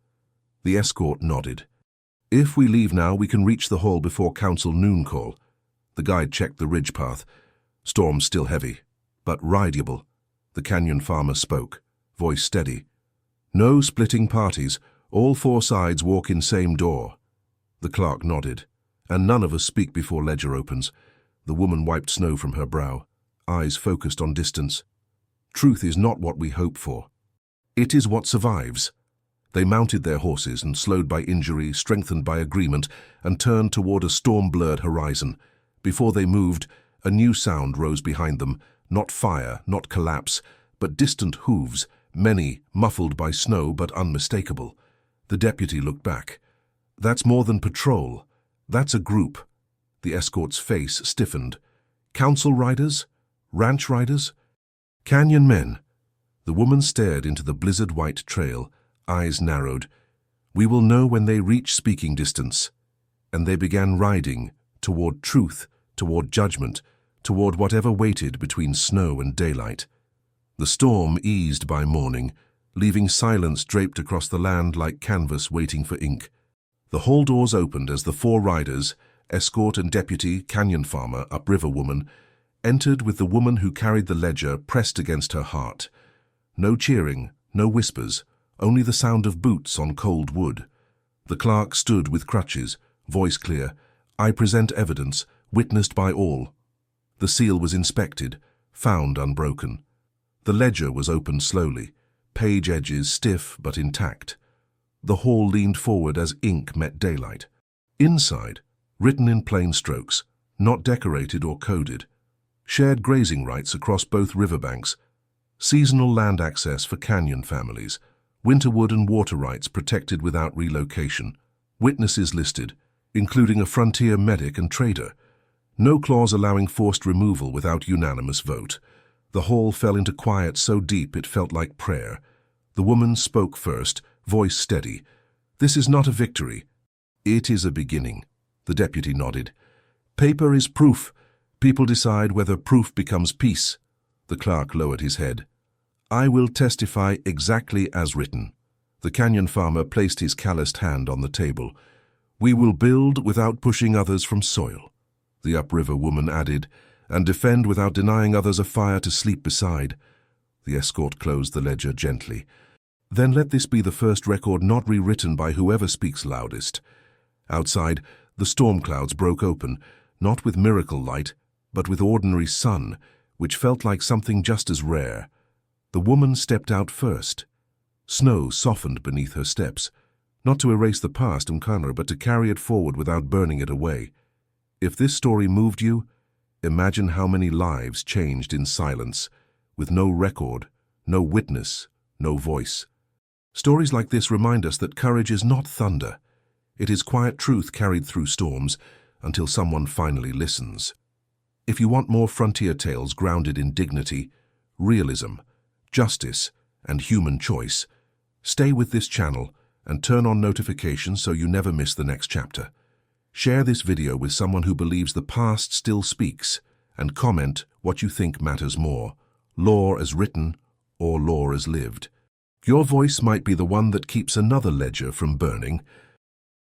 The escort nodded. "If we leave now, we can reach the hall before council noon call." The guide checked the ridge path. Storm still heavy, but rideable. The canyon farmer spoke, voice steady. "No splitting parties. All 4 sides walk in same door." The clerk nodded. "And none of us speak before ledger opens." The woman wiped snow from her brow, eyes focused on distance. "Truth is not what we hope for. It is what survives." They mounted their horses and, slowed by injury, strengthened by agreement, and turned toward a storm-blurred horizon. Before they moved, a new sound rose behind them, not fire, not collapse, but distant hooves, many, muffled by snow but unmistakable. The deputy looked back. "That's more than patrol. That's a group." The escort's face stiffened. "Council riders? Ranch riders? Canyon men?" The woman stared into the blizzard-white trail, eyes narrowed. "We will know when they reach speaking distance." And they began riding toward truth, toward judgment, toward whatever waited between snow and daylight. The storm eased by morning, leaving silence draped across the land like canvas waiting for ink. The hall doors opened as the 4 riders, escort and deputy, canyon farmer, upriver woman, entered with the woman who carried the ledger pressed against her heart. No cheering, no whispers, only the sound of boots on cold wood. The clerk stood with crutches, voice clear. "I present evidence, witnessed by all." The seal was inspected, found unbroken. The ledger was opened slowly, page edges stiff but intact. The hall leaned forward as ink met daylight. Inside, written in plain strokes, not decorated or coded. Shared grazing rights across both riverbanks. Seasonal land access for canyon families. Winter wood and water rights protected without relocation. Witnesses listed, including a frontier medic and trader. No clause allowing forced removal without unanimous vote. The hall fell into quiet so deep it felt like prayer. The woman spoke first, voice steady. "This is not a victory. It is a beginning." The deputy nodded. "Paper is proof. People decide whether proof becomes peace." The clerk lowered his head. "I will testify exactly as written." The canyon farmer placed his calloused hand on the table. "We will build without pushing others from soil," the upriver woman added, "and defend without denying others a fire to sleep beside." The escort closed the ledger gently. "Then let this be the first record not rewritten by whoever speaks loudest." Outside, the storm clouds broke open, not with miracle light, but with ordinary sun, which felt like something just as rare. The woman stepped out first. Snow softened beneath her steps, not to erase the past, but to carry it forward without burning it away. If this story moved you, imagine how many lives changed in silence, with no record, no witness, no voice. Stories like this remind us that courage is not thunder. It is quiet truth carried through storms until someone finally listens. If you want more frontier tales grounded in dignity, realism, justice, and human choice, stay with this channel and turn on notifications so you never miss the next chapter. Share this video with someone who believes the past still speaks, and comment what you think matters more, lore as written or lore as lived. Your voice might be the one that keeps another ledger from burning,